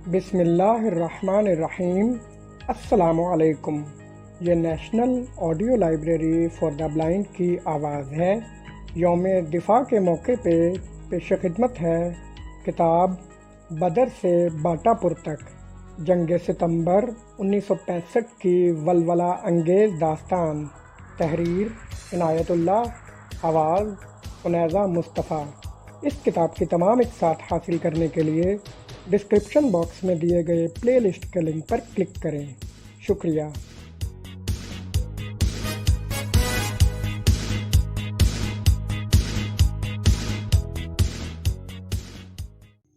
بسم اللہ الرحمن الرحیم۔ السلام علیکم۔ یہ national audio library for the blind کی آواز ہے۔ یوم دفاع کے موقع پہ پیش خدمت ہے کتاب بدر سے باٹا پور تک، جنگ ستمبر 1965 کی ولولہ انگیز داستان۔ تحریر عنایت اللہ، آواز عنیزہ مصطفیٰ۔ اس کتاب کی تمام اقساط حاصل کرنے کے لیے ڈسکرپشن باکس میں دیے گئے پلے لسٹ کے لنک پر کلک کریں۔ شکریہ۔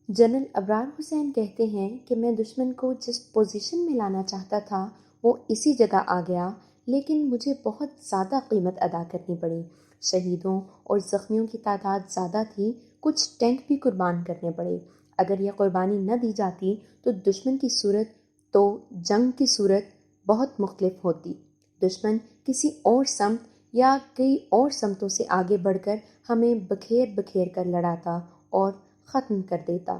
جنرل ابرار حسین کہتے ہیں کہ میں دشمن کو جس پوزیشن میں لانا چاہتا تھا وہ اسی جگہ آ گیا، لیکن مجھے بہت زیادہ قیمت ادا کرنی پڑی۔ شہیدوں اور زخمیوں کی تعداد زیادہ تھی، کچھ ٹینک بھی قربان کرنے پڑے۔ اگر یہ قربانی نہ دی جاتی تو دشمن کی صورت تو جنگ کی صورت بہت مختلف ہوتی۔ دشمن کسی اور سمت یا کئی اور سمتوں سے آگے بڑھ کر ہمیں بکھیر بکھیر کر لڑاتا اور ختم کر دیتا۔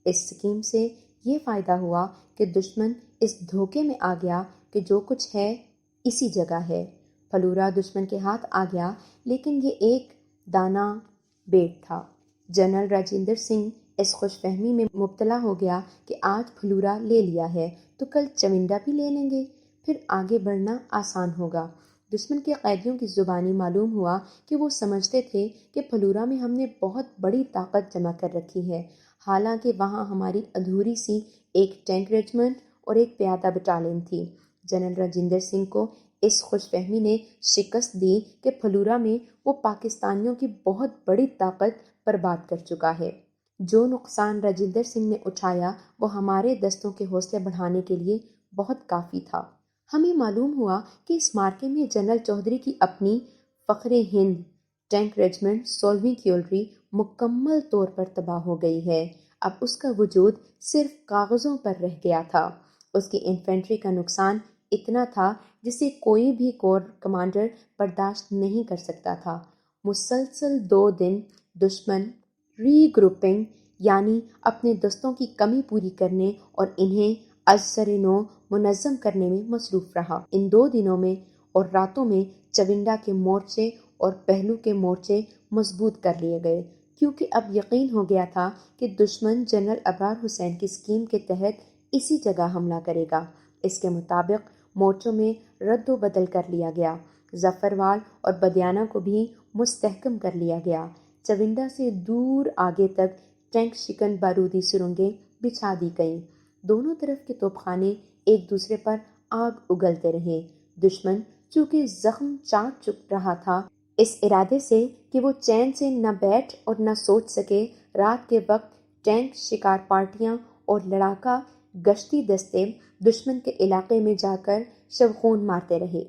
اس سکیم سے یہ فائدہ ہوا کہ دشمن اس دھوکے میں آ گیا کہ جو کچھ ہے اسی جگہ ہے۔ پھلورا دشمن کے ہاتھ آ گیا، لیکن یہ ایک دانہ بیٹ تھا۔ جنرل راجندر سنگھ اس خوش فہمی میں مبتلا ہو گیا کہ آج پھلورا لے لیا ہے تو کل چونڈا بھی لے لیں گے، پھر آگے بڑھنا آسان ہوگا۔ دشمن کے قیدیوں کی زبانی معلوم ہوا کہ وہ سمجھتے تھے کہ پھلورا میں ہم نے بہت بڑی طاقت جمع کر رکھی ہے، حالانکہ وہاں ہماری ادھوری سی ایک ٹینک ریجمنٹ اور ایک پیادہ بٹالین تھی۔ جنرل راجندر سنگھ کو اس خوش فہمی نے شکست دی کہ پھلورا میں وہ پاکستانیوں کی بہت بڑی طاقت برباد کر چکا ہے۔ جو نقصان راجندر سنگھ نے اٹھایا وہ ہمارے دستوں کے حوصلے بڑھانے کے لیے بہت کافی تھا۔ ہمیں معلوم ہوا کہ اس مارکے میں جنرل چودھری کی اپنی فخر ہند ٹینک ریجمنٹ 16ویں کیولری مکمل طور پر تباہ ہو گئی ہے۔ اب اس کا وجود صرف کاغذوں پر رہ گیا تھا۔ اس کی انفینٹری کا نقصان اتنا تھا جسے کوئی بھی کور کمانڈر برداشت نہیں کر سکتا تھا۔ مسلسل 2 دن دشمن ری گروپنگ یعنی اپنے دستوں کی کمی پوری کرنے اور انہیں از سر نو منظم کرنے میں مصروف رہا۔ ان 2 دنوں میں اور راتوں میں چونڈا کے مورچے اور پہلو کے مورچے مضبوط کر لیے گئے، کیونکہ اب یقین ہو گیا تھا کہ دشمن جنرل ابرار حسین کی اسکیم کے تحت اسی جگہ حملہ کرے گا۔ اس کے مطابق مورچوں میں رد و بدل کر لیا گیا۔ ظفروال اور بدیانہ کو بھی مستحکم کر لیا گیا۔ چونڈا سے دور آگے تک ٹینک شکن بارودی سرنگیں بچھا دی گئیں۔ دونوں طرف کے توپخانے ایک دوسرے پر آگ اگلتے رہے۔ دشمن چونکہ زخم چاٹ چک رہا تھا، اس ارادے سے کہ وہ چین سے نہ بیٹھ اور نہ سوچ سکے، رات کے وقت ٹینک شکار پارٹیاں اور لڑاکا گشتی دستے دشمن کے علاقے میں جا کر شبخون مارتے رہے۔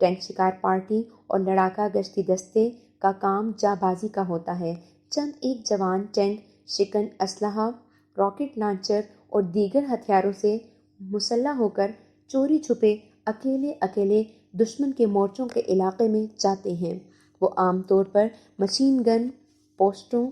ٹینک شکار پارٹی اور لڑاکا گشتی دستے کا کام جاں بازی کا ہوتا ہے۔ چند ایک جوان ٹینک شکن اسلحہ، راکٹ لانچر اور دیگر ہتھیاروں سے مسلح ہو کر چوری چھپے اکیلے اکیلے دشمن کے مورچوں کے علاقے میں جاتے ہیں۔ وہ عام طور پر مشین گن پوسٹوں،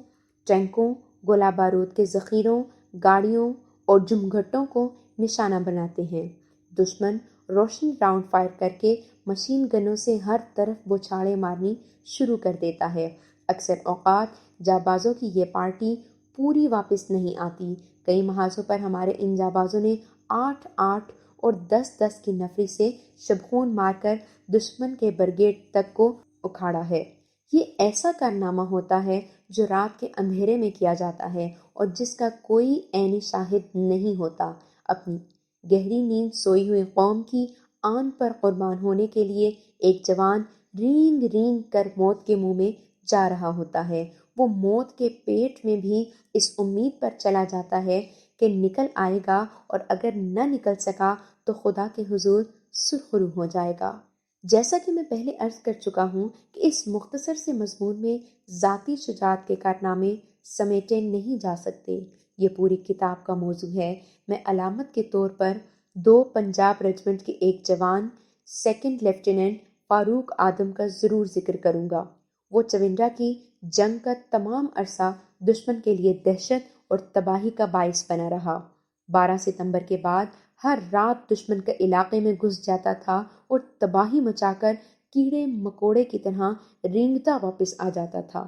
ٹینکوں، گولہ بارود کے ذخیروں، گاڑیوں اور جمگھٹوں کو نشانہ بناتے ہیں۔ دشمن روشن راؤنڈ فائر کر کے مشین گنوں سے ہر طرف بوچھاڑیں مارنی شروع کر دیتا ہے۔ اکثر اوقات جانبازوں کی یہ پارٹی پوری واپس نہیں آتی۔ کئی محاذوں پر ہمارے ان جانبازوں نے 8-8 اور 10-10 کی نفری سے شبخون مار کر دشمن کے برگیڈ تک کو اکھاڑا ہے۔ یہ ایسا کارنامہ ہوتا ہے جو رات کے اندھیرے میں کیا جاتا ہے اور جس کا کوئی عینی شاہد نہیں ہوتا۔ اپنی گہری نیند سوئی ہوئی قوم کی آن پر قربان ہونے کے لیے ایک جوان رینگ رینگ کر موت کے منہ میں جا رہا ہوتا ہے۔ وہ موت کے پیٹ میں بھی اس امید پر چلا جاتا ہے کہ نکل آئے گا، اور اگر نہ نکل سکا تو خدا کے حضور سرخرو ہو جائے گا۔ جیسا کہ میں پہلے عرض کر چکا ہوں کہ اس مختصر سے مضمون میں ذاتی شجاعت کے کارنامے سمیٹے نہیں جا سکتے۔ یہ پوری کتاب کا موضوع ہے۔ میں علامت کے طور پر 2 پنجاب ریجمنٹ کے ایک جوان 2nd لیفٹیننٹ فاروق آدم کا ضرور ذکر کروں گا۔ وہ چونڈا کی جنگ کا تمام عرصہ دشمن کے لیے دہشت اور تباہی کا باعث بنا رہا۔ 12 ستمبر کے بعد ہر رات دشمن کا علاقے میں گھس جاتا تھا اور تباہی مچا کر کیڑے مکوڑے کی طرح رینگتا واپس آ جاتا تھا۔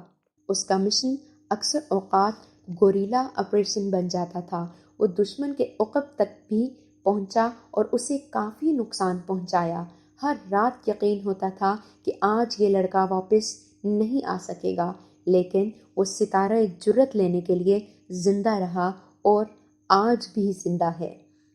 اس کا مشن اکثر اوقات گوریلا آپریشن بن جاتا تھا۔ وہ دشمن کے عقب تک بھی پہنچا اور اسے کافی نقصان پہنچایا۔ ہر رات یقین ہوتا تھا کہ آج یہ لڑکا واپس نہیں آ سکے گا، لیکن وہ ستارہ جرأت لینے کے لیے زندہ رہا اور آج بھی زندہ ہے۔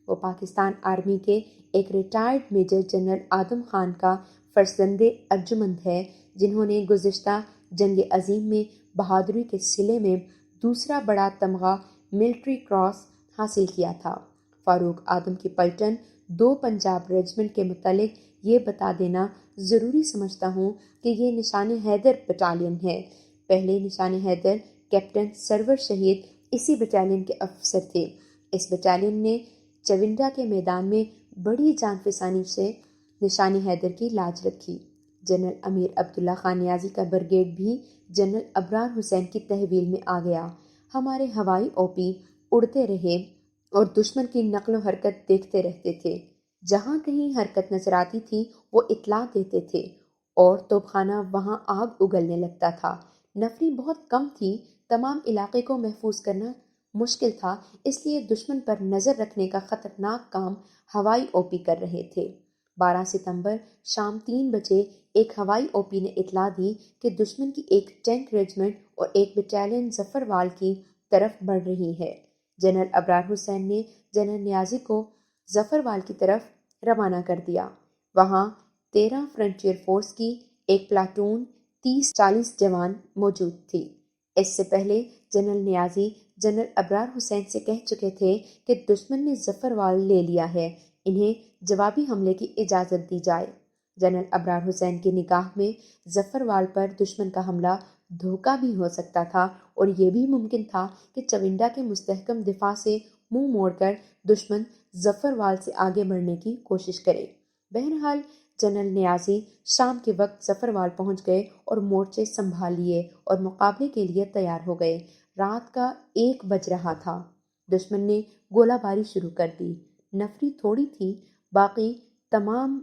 وہ پاکستان آرمی کے ایک retired major general Adam Khan کا فرزند ارجمند ہے، جنہوں نے گزشتہ جنگ عظیم میں بہادری کے صلے میں دوسرا بڑا تمغہ ملٹری کراس حاصل کیا تھا۔ فاروق آدم کی پلٹن 2 پنجاب ریجمنٹ کے متعلق یہ بتا دینا ضروری سمجھتا ہوں کہ یہ نشان حیدر بٹالین ہے۔ پہلے نشان حیدر کیپٹن سرور شہید اسی بٹالین کے افسر تھے۔ اس بٹالین نے چونڈا کے میدان میں بڑی جان فسانی سے نشان حیدر کی لاج رکھی۔ جنرل امیر عبداللہ خان نیازی کا بریگیڈ بھی جنرل ابرار حسین کی تحویل میں آ گیا۔ ہمارے ہوائی او پی اڑتے رہے اور دشمن کی نقل و حرکت دیکھتے رہتے تھے۔ جہاں کہیں حرکت نظر آتی تھی وہ اطلاع دیتے تھے اور توپ خانہ وہاں آگ اگلنے لگتا تھا۔ نفری بہت کم تھی، تمام علاقے کو محفوظ کرنا مشکل تھا، اس لیے دشمن پر نظر رکھنے کا خطرناک کام ہوائی او پی کر رہے تھے۔ 12 ستمبر شام 3 بجے ایک ہوائی او پی نے اطلاع دی کہ دشمن کی ایک ٹینک ریجمنٹ اور ایک بٹالین ظفروال کی طرف بڑھ رہی ہے۔ جنرل ابرار حسین نے جنرل نیازی کو ظفروال کی طرف روانہ کر دیا۔ وہاں 13 فرنٹیئر فورس کی ایک پلاٹون 30-40 جوان موجود تھی۔ اس سے پہلے جنرل نیازی جنرل ابرار حسین سے کہہ چکے تھے کہ دشمن نے ظفروال لے لیا ہے، انہیں جوابی حملے کی اجازت دی جائے۔ جنرل ابرار حسین کی نگاہ میں ظفروال پر دشمن کا حملہ دھوکہ بھی ہو سکتا تھا اور یہ بھی ممکن تھا کہ چونڈا کے مستحکم دفاع سے منہ موڑ کر دشمن ظفروال سے آگے بڑھنے کی کوشش کرے۔ بہرحال جنرل نیازی شام کے وقت ظفروال پہنچ گئے اور مورچے سنبھال لیے اور مقابلے کے لیے تیار ہو گئے۔ رات کا 1 بج رہا تھا۔ دشمن نے گولہ باری شروع کر دی۔ نفری تھوڑی تھی، باقی تمام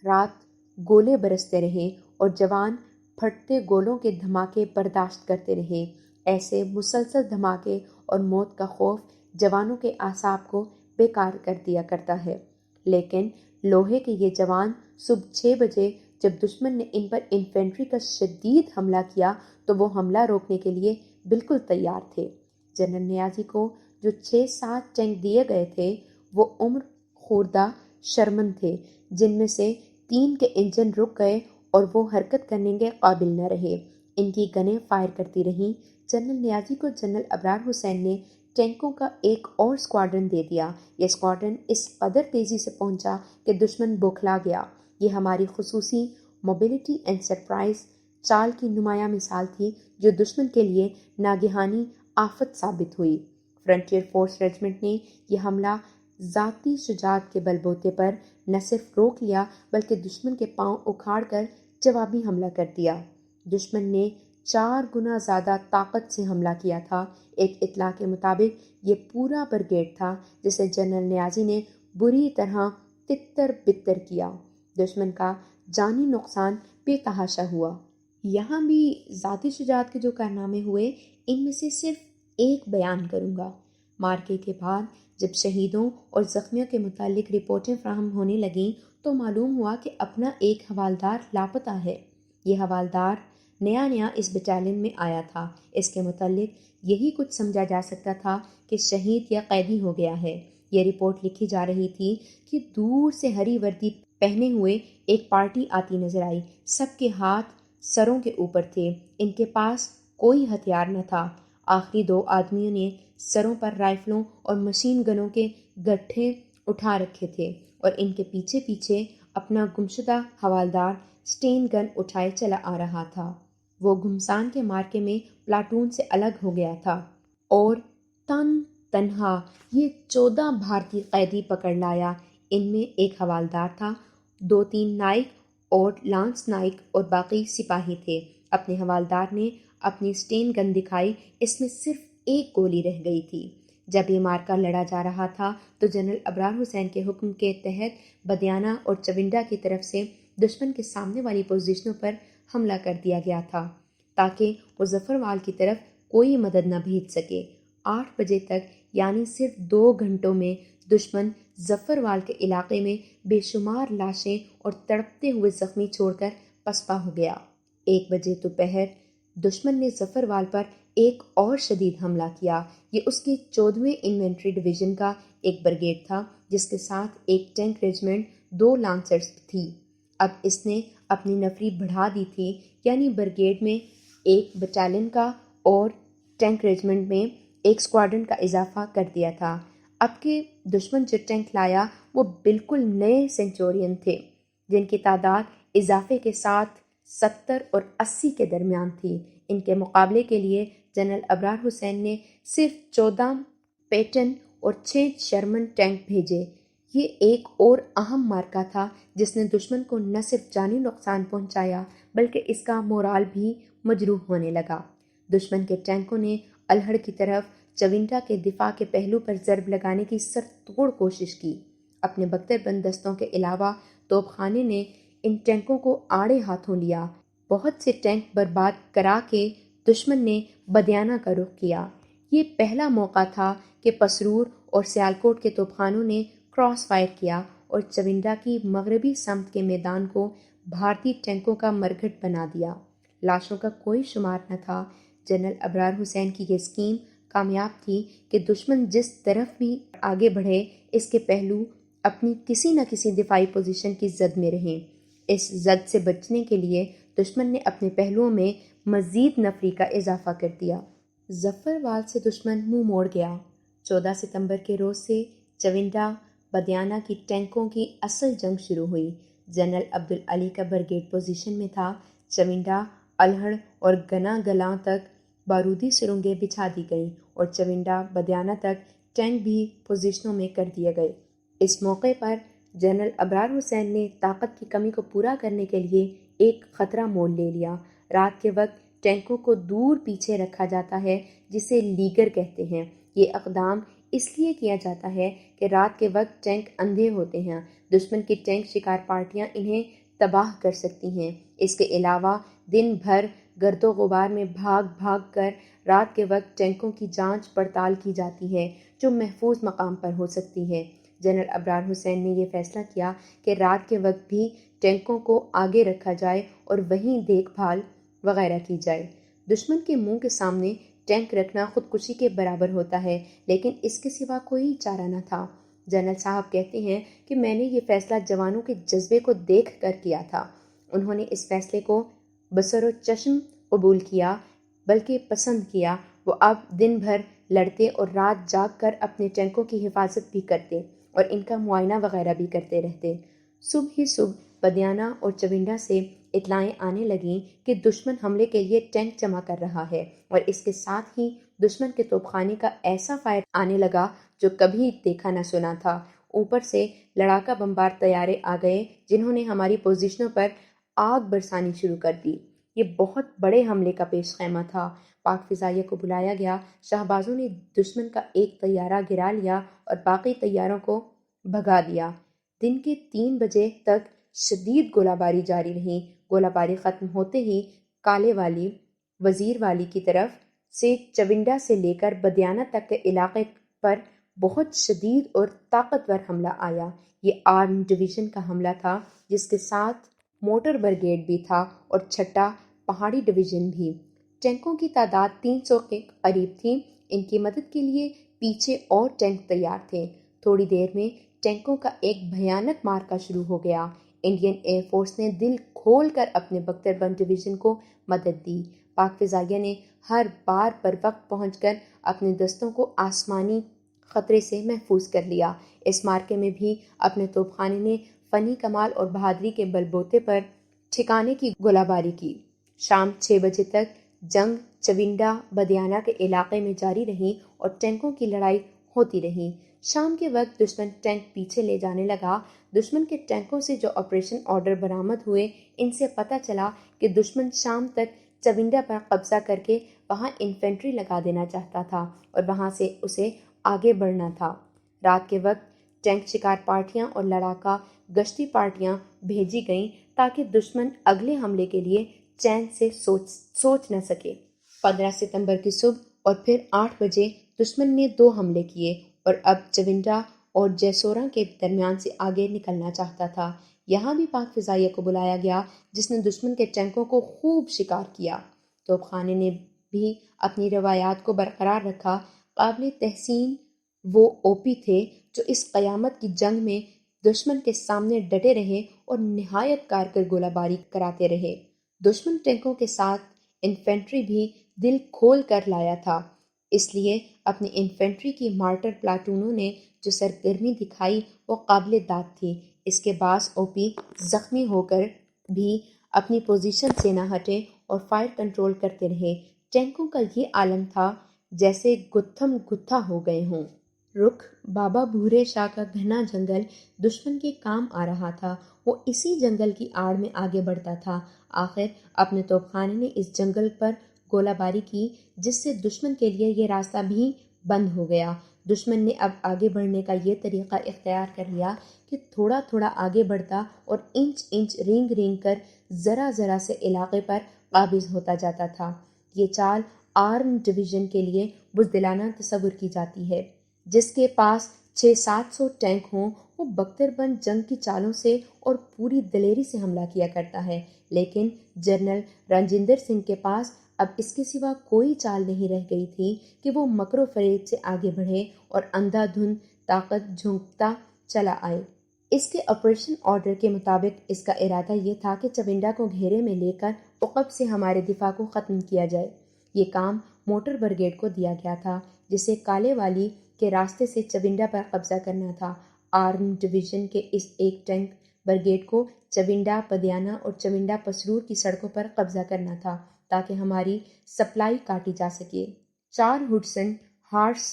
رات گولے برستے رہے اور جوان پھٹتے گولوں کے دھماکے برداشت کرتے رہے۔ ایسے مسلسل دھماکے اور موت کا خوف جوانوں کے اعصاب کو بیکار کر دیا کرتا ہے، لیکن لوہے کے یہ جوان صبح 6 بجے جب دشمن نے ان پر انفینٹری کا شدید حملہ کیا تو وہ حملہ روکنے کے لیے بالکل تیار تھے۔ جنرل نیازی کو جو 6-7 ٹینک دیے گئے تھے وہ عمر خوردہ شرمن تھے، جن میں سے 3 کے انجن رک گئے اور وہ حرکت کرنے کے قابل نہ رہے۔ ان کی گنیں فائر کرتی رہیں۔ جنرل نیازی کو جنرل ابرار حسین نے ٹینکوں کا ایک اور اسکواڈرن دے دیا۔ یہ اسکواڈرن اس قدر تیزی سے پہنچا کہ دشمن بوکھلا گیا۔ یہ ہماری خصوصی موبلٹی اینڈ سرپرائز چال کی نمایاں مثال تھی جو دشمن کے لیے ناگہانی آفت ثابت ہوئی۔ فرنٹیئر فورس ریجمنٹ نے یہ حملہ ذاتی شجاعت کے بل بوتے پر نہ صرف روک لیا بلکہ دشمن کے پاؤں اکھاڑ کر جوابی حملہ کر دیا۔ دشمن نے 4 گنا زیادہ طاقت سے حملہ کیا تھا۔ ایک اطلاع کے مطابق یہ پورا بریگیڈ تھا جسے جنرل نیازی نے بری طرح تتر بتر کیا۔ دشمن کا جانی نقصان بے تحاشا ہوا۔ یہاں بھی ذاتی شجاعت کے جو کارنامے ہوئے ان میں سے صرف ایک بیان کروں گا۔ مارکے کے بعد جب شہیدوں اور زخمیوں کے متعلق رپورٹیں فراہم ہونے لگیں تو معلوم ہوا کہ اپنا ایک حوالدار لاپتہ ہے۔ یہ حوالدار نیا اس بٹالین میں آیا تھا۔ اس کے متعلق یہی کچھ سمجھا جا سکتا تھا کہ شہید یا قیدی ہو گیا ہے۔ یہ رپورٹ لکھی جا رہی تھی کہ دور سے ہری وردی پہنے ہوئے ایک پارٹی آتی نظر آئی۔ سب کے ہاتھ سروں کے اوپر تھے، ان کے پاس کوئی ہتھیار نہ تھا۔ آخری 2 آدمیوں نے سروں پر رائفلوں اور مشین گنوں کے گٹھے اٹھا رکھے تھے اور ان کے پیچھے پیچھے اپنا گمشدہ حوالدار سٹین گن اٹھائے چلا آ رہا تھا۔ وہ گھمسان کے مارکے میں پلاٹون سے الگ ہو گیا تھا اور تنہا یہ 14 بھارتی قیدی پکڑ لایا۔ ان میں ایک حوالدار تھا، 2-3 نائک اور لانس نائک اور باقی سپاہی تھے۔ اپنے حوالدار نے اپنی سٹین گن دکھائی، اس میں صرف ایک گولی رہ گئی تھی۔ جب یہ معرکہ لڑا جا رہا تھا تو جنرل ابرار حسین کے حکم کے تحت بدیانہ اور چونڈا کی طرف سے دشمن کے سامنے والی پوزیشنوں پر حملہ کر دیا گیا تھا تاکہ مظفروال کی طرف کوئی مدد نہ بھیج سکے۔ 8 بجے تک یعنی صرف 2 گھنٹوں میں دشمن ظفروال کے علاقے میں بے شمار لاشیں اور تڑپتے ہوئے زخمی چھوڑ کر پسپا ہو گیا۔ 1 بجے دوپہر دشمن نے ظفروال پر ایک اور شدید حملہ کیا۔ یہ اس کی 14ویں انفینٹری ڈویژن کا ایک بریگیڈ تھا جس کے ساتھ ایک ٹینک ریجمنٹ 2 لانسرز تھی۔ اب اس نے اپنی نفری بڑھا دی تھی، یعنی بریگیڈ میں ایک بٹالین کا اور ٹینک ریجمنٹ میں ایک سکواڈرن کا اضافہ کر دیا تھا۔ اب کے دشمن جو ٹینک لایا وہ بالکل نئے سینچورین تھے جن کی تعداد اضافے کے ساتھ 70 اور 80 کے درمیان تھی۔ ان کے مقابلے کے لیے جنرل ابرار حسین نے صرف 14 پیٹن اور 6 شرمن ٹینک بھیجے۔ یہ ایک اور اہم معرکہ تھا جس نے دشمن کو نہ صرف جانی نقصان پہنچایا بلکہ اس کا مورال بھی مجروح ہونے لگا۔ دشمن کے ٹینکوں نے الہڑ کی طرف چونڈا کے دفاع کے پہلو پر ضرب لگانے کی سرتوڑ کوشش کی۔ اپنے بختر بند دستوں کے علاوہ توپ خانے نے ان ٹینکوں کو آڑے ہاتھوں لیا۔ بہت سے ٹینک برباد کرا کے دشمن نے بدیانہ کا رخ کیا۔ یہ پہلا موقع تھا کہ پسرور اور سیالکوٹ کے توپ خانوں نے کراس فائر کیا اور چونڈا کی مغربی سمت کے میدان کو بھارتی ٹینکوں کا مرگھٹ بنا دیا۔ لاشوں کا کوئی شمار نہ تھا۔ جنرل ابرار حسین کی یہ اسکیم کامیاب تھی کہ دشمن جس طرف بھی آگے بڑھے اس کے پہلو اپنی کسی نہ کسی دفاعی پوزیشن کی زد میں رہیں۔ اس زد سے بچنے کے لیے دشمن نے اپنے پہلوؤں میں مزید نفری کا اضافہ کر دیا۔ ظفروال سے دشمن منہ موڑ گیا۔ 14 ستمبر کے روز سے چونڈا بدیانہ کی ٹینکوں کی اصل جنگ شروع ہوئی۔ جنرل عبدالعلی کا بریگیڈ پوزیشن میں تھا۔ چونڈا، الہڑ اور گنا گلاں تک بارودی سرنگیں بچھا دی گئیں اور چونڈا بدیانہ تک ٹینک بھی پوزیشنوں میں کر دیے گئے۔ اس موقع پر جنرل ابرار حسین نے طاقت کی کمی کو پورا کرنے کے لیے ایک خطرہ مول لے لیا۔ رات کے وقت ٹینکوں کو دور پیچھے رکھا جاتا ہے جسے لیگر کہتے ہیں۔ یہ اقدام اس لیے کیا جاتا ہے کہ رات کے وقت ٹینک اندھے ہوتے ہیں۔ دشمن کی ٹینک شکار پارٹیاں انہیں تباہ کر سکتی ہیں۔ اس کے علاوہ دن بھر گرد و غبار میں بھاگ بھاگ کر رات کے وقت ٹینکوں کی جانچ پڑتال کی جاتی ہے جو محفوظ مقام پر ہو سکتی ہے۔ جنرل ابرار حسین نے یہ فیصلہ کیا کہ رات کے وقت بھی ٹینکوں کو آگے رکھا جائے اور وہیں دیکھ بھال وغیرہ کی جائے۔ دشمن کے منہ کے سامنے ٹینک رکھنا خودکشی کے برابر ہوتا ہے، لیکن اس کے سوا کوئی چارہ نہ تھا۔ جنرل صاحب کہتے ہیں کہ میں نے یہ فیصلہ جوانوں کے جذبے کو دیکھ کر کیا تھا۔ انہوں نے اس فیصلے کو بصر و چشم قبول کیا بلکہ پسند کیا۔ وہ اب دن بھر لڑتے اور رات جاگ کر اپنے ٹینکوں کی حفاظت بھی کرتے اور ان کا معائنہ وغیرہ بھی کرتے رہتے۔ صبح ہی صبح بدیانہ اور چونڈا سے اطلاعیں آنے لگیں کہ دشمن حملے کے لیے ٹینک جمع کر رہا ہے، اور اس کے ساتھ ہی دشمن کے توپ خانے کا ایسا فائر آنے لگا جو کبھی دیکھا نہ سنا تھا۔ اوپر سے لڑاکا بمبار طیارے آ گئے جنہوں نے ہماری پوزیشنوں پر آگ برسانی شروع کر دی۔ یہ بہت بڑے حملے کا پیش خیمہ تھا۔ پاک فضائیہ کو بلایا گیا۔ شہبازوں نے دشمن کا ایک طیارہ گرا لیا اور باقی طیاروں کو بھگا دیا۔ دن کے 3 بجے تک شدید گولہ باری جاری رہی۔ گولہ باری ختم ہوتے ہی کالے والی، وزیر والی کی طرف سے چونڈا سے لے کر بدیانہ تک کے علاقے پر بہت شدید اور طاقتور حملہ آیا۔ یہ آرم ڈویژن کا حملہ تھا جس کے ساتھ موٹر بریگیڈ بھی تھا اور چھٹا پہاڑی ڈویژن بھی۔ ٹینکوں کی تعداد 300 کے قریب تھی۔ ان کی مدد کے لیے پیچھے اور ٹینک تیار تھے۔ تھوڑی دیر میں ٹینکوں کا ایک بھیانک معرکہ شروع ہو گیا۔ انڈین ایئر فورس نے دل کھول کر اپنے بختر بند ڈویژن کو مدد دی۔ پاک فضائیہ نے ہر بار پر وقت پہنچ کر اپنے دستوں کو آسمانی خطرے سے محفوظ کر لیا۔ اس معرکے میں بھی اپنے توپ خانے نے فنی کمال اور بہادری کے بل بوتے پر ٹھکانے کی گولہ باری کی۔ شام 6 بجے تک جنگ چونڈا بدیانہ کے علاقے میں جاری رہی اور ٹینکوں کی لڑائی ہوتی رہی۔ شام کے وقت دشمن ٹینک پیچھے لے جانے لگا۔ دشمن کے ٹینکوں سے جو آپریشن آرڈر برآمد ہوئے ان سے پتہ چلا کہ دشمن شام تک چونڈا پر قبضہ کر کے وہاں انفینٹری لگا دینا چاہتا تھا اور وہاں سے اسے آگے بڑھنا تھا۔ رات کے وقت ٹینک شکار پارٹیاں اور لڑاکا گشتی پارٹیاں بھیجی گئیں تاکہ دشمن اگلے حملے کے لیے چین سے سوچ نہ سکے۔ 15 ستمبر کی صبح اور پھر 8 بجے دشمن نے 2 حملے کیے اور اب چونڈا اور جیسورا کے درمیان سے آگے نکلنا چاہتا تھا۔ یہاں بھی پاک فضائیہ کو بلایا گیا جس نے دشمن کے ٹینکوں کو خوب شکار کیا۔ توپ خانے نے بھی اپنی روایات کو برقرار رکھا۔ قابل تحسین وہ او پی تھے جو اس قیامت کی جنگ میں دشمن کے سامنے ڈٹے رہے اور نہایت کارگر گولہ باری کراتے رہے۔ دشمن ٹینکوں کے ساتھ انفینٹری بھی دل کھول کر لایا تھا، اس لیے اپنی انفینٹری کی مارٹر پلاٹونوں نے جو سرگرمی دکھائی وہ قابل داد تھی۔ اس کے باعث او پی زخمی ہو کر بھی اپنی پوزیشن سے نہ ہٹے اور فائر کنٹرول کرتے رہے۔ ٹینکوں کا یہ عالم تھا جیسے گتھم گتھا ہو گئے ہوں۔ رخ بابا بھورے شاہ کا گھنا جنگل دشمن کے کام آ رہا تھا۔ وہ اسی جنگل کی آڑ میں آگے بڑھتا تھا۔ آخر اپنے توپ خانے نے اس جنگل پر گولہ باری کی جس سے دشمن کے لیے یہ راستہ بھی بند ہو گیا۔ دشمن نے اب آگے بڑھنے کا یہ طریقہ اختیار کر لیا کہ تھوڑا تھوڑا آگے بڑھتا اور انچ انچ رینگ رینگ کر ذرا ذرا سے علاقے پر قابض ہوتا جاتا تھا۔ یہ چال آرم ڈویژن کے لیے بزدلانہ تصور کی جاتی ہے۔ جس کے پاس 600-700 ٹینک ہوں وہ بختر بند جنگ کی چالوں سے اور پوری دلیری سے حملہ کیا کرتا ہے، لیکن جنرل رنجندر سنگھ کے پاس اب اس کے سوا کوئی چال نہیں رہ گئی تھی کہ وہ مکر و فریب سے آگے بڑھے اور اندھا دھند طاقت جھونکتا چلا آئے۔ اس کے آپریشن آرڈر کے مطابق اس کا ارادہ یہ تھا کہ چونڈا کو گھیرے میں لے کر عقب سے ہمارے دفاع کو ختم کیا جائے۔ یہ کام موٹر بریگیڈ کو دیا گیا تھا جسے کالے والی کے راستے سے چونڈا پر قبضہ کرنا تھا۔ آرم ڈویژن کے اس ایک ٹینک بریگیڈ کو چونڈا پدیانہ اور چونڈا پسرور کی سڑکوں پر قبضہ کرنا تھا تاکہ ہماری سپلائی کاٹی جا سکے۔ 4 ہڈسن ہارس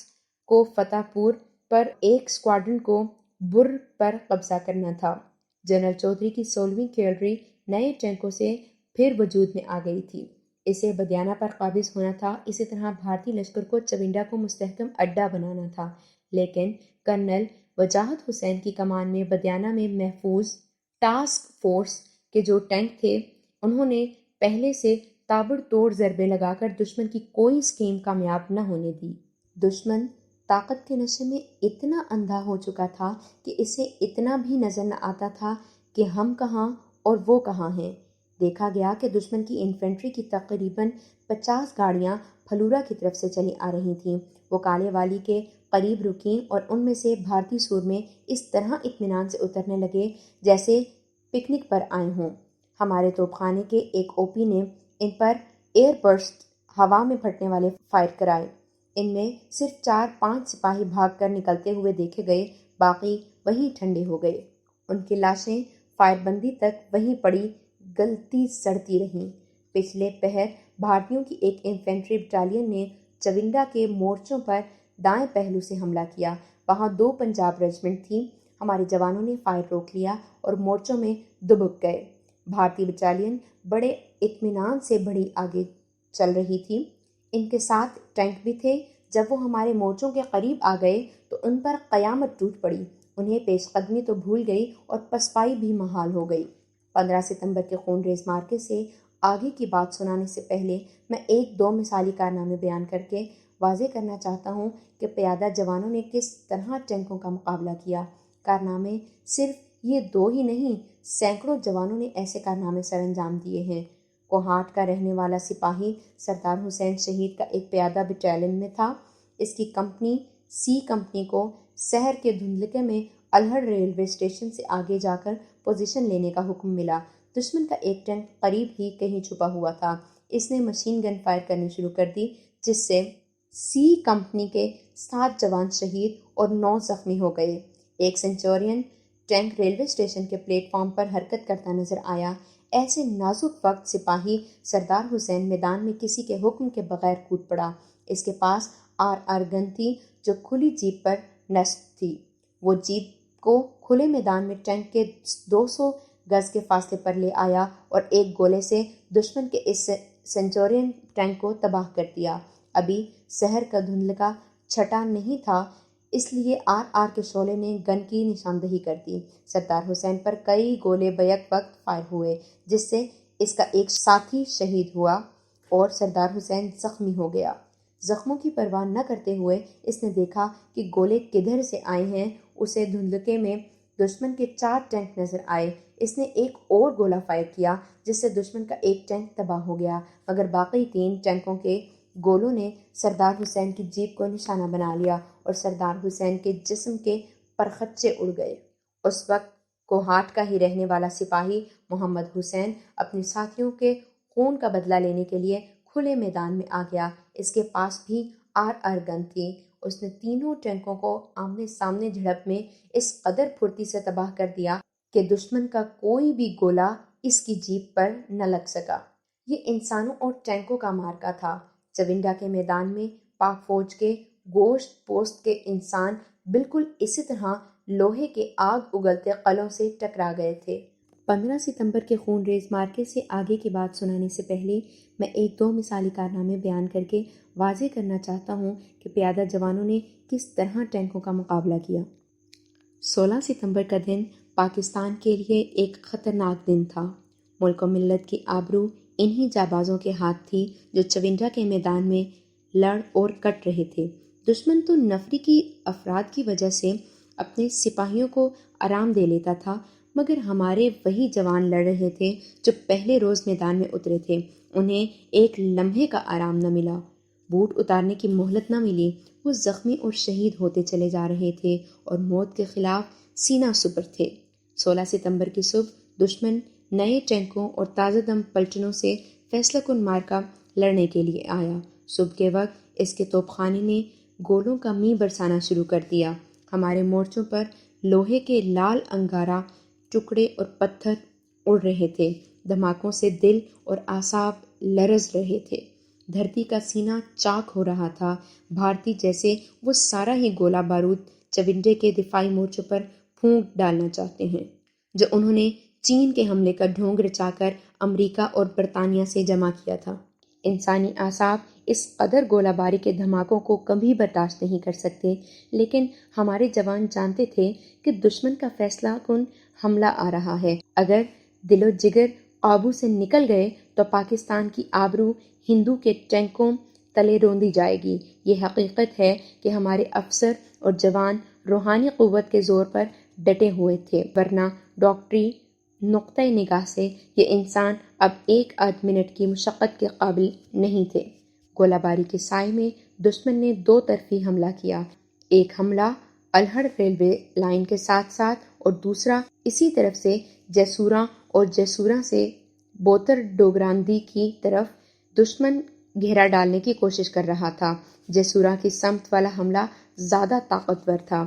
کو فتح پور پر، ایک اسکواڈرن کو بر پر قبضہ کرنا تھا۔ جنرل چودھری کی 16ویں کیولری نئے ٹینکوں سے پھر وجود میں آ گئی تھی۔ اسے بدیانہ پر قابض ہونا تھا۔ اسی طرح بھارتی لشکر کو چونڈا کو مستحکم اڈہ بنانا تھا، لیکن کرنل وجاہت حسین کی کمان میں بدیانہ میں محفوظ ٹاسک فورس کے جو ٹینک تھے انہوں نے پہلے سے تابڑ توڑ ضربے لگا کر دشمن کی کوئی اسکیم کامیاب نہ ہونے دی۔ دشمن طاقت کے نشے میں اتنا اندھا ہو چکا تھا کہ اسے اتنا بھی نظر نہ آتا تھا کہ ہم کہاں اور وہ کہاں ہیں۔ دیکھا گیا کہ دشمن کی انفینٹری کی تقریباً 50 گاڑیاں پھلورا کی طرف سے چلی آ رہی تھیں۔ وہ کالے والی کے قریب رکیں اور ان میں سے بھارتی سور میں اس طرح اطمینان سے اترنے لگے جیسے پکنک پر آئے ہوں۔ ہمارے توپ خانے کے ایک او پی نے ان پر ایئر برسٹ ہوا میں پھٹنے والے فائر کرائے۔ ان میں صرف 4-5 سپاہی بھاگ کر نکلتے ہوئے دیکھے گئے، باقی وہیں ٹھنڈے ہو گئے۔ ان کی لاشیں فائر بندی تک وہیں پڑی گلتی سڑتی رہیں۔ پچھلے پہر بھارتیوں کی ایک انفینٹری بٹالین نے چونڈا کے مورچوں پر دائیں پہلو سے حملہ کیا۔ وہاں 2 پنجاب ریجمنٹ تھیں۔ ہمارے جوانوں نے فائر روک لیا اور مورچوں میں دبک گئے۔ بھارتی بٹالین بڑے اطمینان سے بڑی آگے چل رہی تھی۔ ان کے ساتھ ٹینک بھی تھے۔ جب وہ ہمارے مورچوں کے قریب آ گئے تو ان پر قیامت ٹوٹ پڑی۔ انہیں پیش قدمی تو بھول گئی اور پسپائی بھی محال ہو گئی۔ 15 ستمبر کے خونریز مارکے سے آگے کی بات سنانے سے پہلے میں 1-2 مثالی کارنامے بیان کر کے واضح کرنا چاہتا ہوں کہ پیادہ جوانوں نے کس طرح ٹینکوں کا مقابلہ کیا۔ کارنامے صرف یہ 2 ہی نہیں، سینکڑوں جوانوں نے ایسے کارنامے سر انجام دیے ہیں۔ کوہاٹ کا رہنے والا سپاہی سردار حسین شہید کا ایک پیادہ بٹالین میں تھا۔ اس کی کمپنی سی کمپنی کو شہر کے دھندلکے میں الہڑ ریلوے اسٹیشن سے آگے جا کر پوزیشن لینے کا حکم ملا۔ دشمن کا ایک ٹینک قریب ہی کہیں چھپا ہوا تھا۔ اس نے مشین گن فائر کرنی شروع کر دی جس سے سی کمپنی کے 7 جوان شہید اور 9 زخمی ہو گئے۔ ایک سینچورین ٹینک ریلوے اسٹیشن کے پلیٹ فارم پر حرکت کرتا نظر آیا۔ ایسے نازک وقت سپاہی سردار حسین میدان میں کسی کے حکم کے بغیر کود پڑا۔ اس کے پاس آر گن تھی جو کھلی جیپ پر نصب تھی۔ وہ جیپ کو کھلے میدان میں ٹینک کے 200 گز کے فاصلے پر لے آیا اور ایک گولے سے دشمن کے اس سینچورین ٹینک کو تباہ کر دیا۔ ابھی شہر کا دھندلکا چھٹا نہیں تھا، اس لیے آر آر کے شعلے نے گن کی نشاندہی کر دی۔ سردار حسین پر کئی گولے بیک وقت فائر ہوئے، جس سے اس کا ایک ساتھی شہید ہوا اور سردار حسین زخمی ہو گیا۔ زخموں کی پرواہ نہ کرتے ہوئے اس نے دیکھا کہ گولے کدھر سے آئے ہیں۔ اسے دھندلکے میں دشمن کے 4 ٹینک نظر آئے۔ اس نے ایک اور گولہ فائر کیا، جس سے دشمن کا ایک ٹینک تباہ ہو گیا، مگر باقی 3 ٹینکوں کے گولوں نے سردار حسین کی جیپ کو نشانہ بنا لیا اور سردار حسین کے جسم کے پرخچے اڑ گئے۔ اس وقت کوہاٹ کا ہی رہنے والا سپاہی محمد حسین اپنے ساتھیوں کے خون کا بدلہ لینے کے لیے کھلے میدان میں آ گیا۔ اس کے پاس بھی آر آر گن تھی۔ اس نے تینوں ٹینکوں کو آمنے سامنے جھڑپ میں اس قدر پھرتی سے تباہ کر دیا کہ دشمن کا کوئی بھی گولہ اس کی جیپ پر نہ لگ سکا۔ یہ انسانوں اور ٹینکوں کا معرکہ تھا۔ چونڈا کے میدان میں پاک فوج کے گوشت پوست کے انسان بالکل اسی طرح لوہے کے آگ اگلتے قلعوں سے ٹکرا گئے تھے۔ 15 ستمبر کے خون ریز مارکے سے آگے کی بات سنانے سے پہلے میں 1-2 مثالی کارنامے بیان کر کے واضح کرنا چاہتا ہوں کہ پیادہ جوانوں نے کس طرح ٹینکوں کا مقابلہ کیا۔ 16 ستمبر کا دن پاکستان کے لیے ایک خطرناک دن تھا۔ ملک و ملت کی آبرو انہی جانبازوں کے ہاتھ تھی جو چونڈا کے میدان میں لڑ اور کٹ رہے تھے۔ دشمن تو نفری کی افراد کی وجہ سے اپنے سپاہیوں کو آرام دے لیتا تھا، مگر ہمارے وہی جوان لڑ رہے تھے جو پہلے روز میدان میں اترے تھے۔ انہیں ایک لمحے کا آرام نہ ملا، بوٹ اتارنے کی مہلت نہ ملی۔ وہ زخمی اور شہید ہوتے چلے جا رہے تھے اور موت کے خلاف سینہ سپر تھے۔ 16 ستمبر کی صبح دشمن نئے ٹینکوں اور تازہ دم پلٹنوں سے فیصلہ کن مارکا لڑنے کے لیے آیا۔ صبح کے وقت اس کے توپ خانے نے گولوں کا می برسانا شروع کر دیا۔ ہمارے مورچوں پر لوہے کے لال انگارہ ٹکڑے اور پتھر اڑ رہے تھے۔ دھماکوں سے دل اور اعصاب لرز رہے تھے۔ دھرتی کا سینہ چاک ہو رہا تھا۔ بھارتی جیسے وہ سارا ہی گولہ بارود چونڈے کے دفاعی مورچوں پر پھونک ڈالنا چاہتے ہیں، جو انہوں نے چین کے حملے کا ڈھونگ رچا کر امریکہ اور برطانیہ سے جمع کیا تھا۔ انسانی اعصاب اس قدر گولہ باری کے دھماکوں کو کبھی برداشت نہیں کر سکتے، لیکن ہمارے جوان جانتے تھے کہ دشمن کا فیصلہ کن حملہ آ رہا ہے۔ اگر دل و جگر قابو سے نکل گئے تو پاکستان کی آبرو ہندو کے ٹینکوں تلے روندی جائے گی۔ یہ حقیقت ہے کہ ہمارے افسر اور جوان روحانی قوت کے زور پر ڈٹے ہوئے تھے، ورنہ ڈاکٹری نقطۂ نگاہ سے یہ انسان اب ایک آدھ منٹ کی مشقت کے قابل نہیں تھے۔ گولہ باری کے سائے میں دشمن نے 2 طرفی حملہ کیا۔ ایک حملہ الہڑ ریلوے لائن کے ساتھ ساتھ اور دوسرا اسی طرف سے جیسوراں اور جیسوراں سے بوتر ڈوگراندی کی طرف۔ دشمن گھیرا ڈالنے کی کوشش کر رہا تھا۔ جیسوراں کی سمت والا حملہ زیادہ طاقتور تھا۔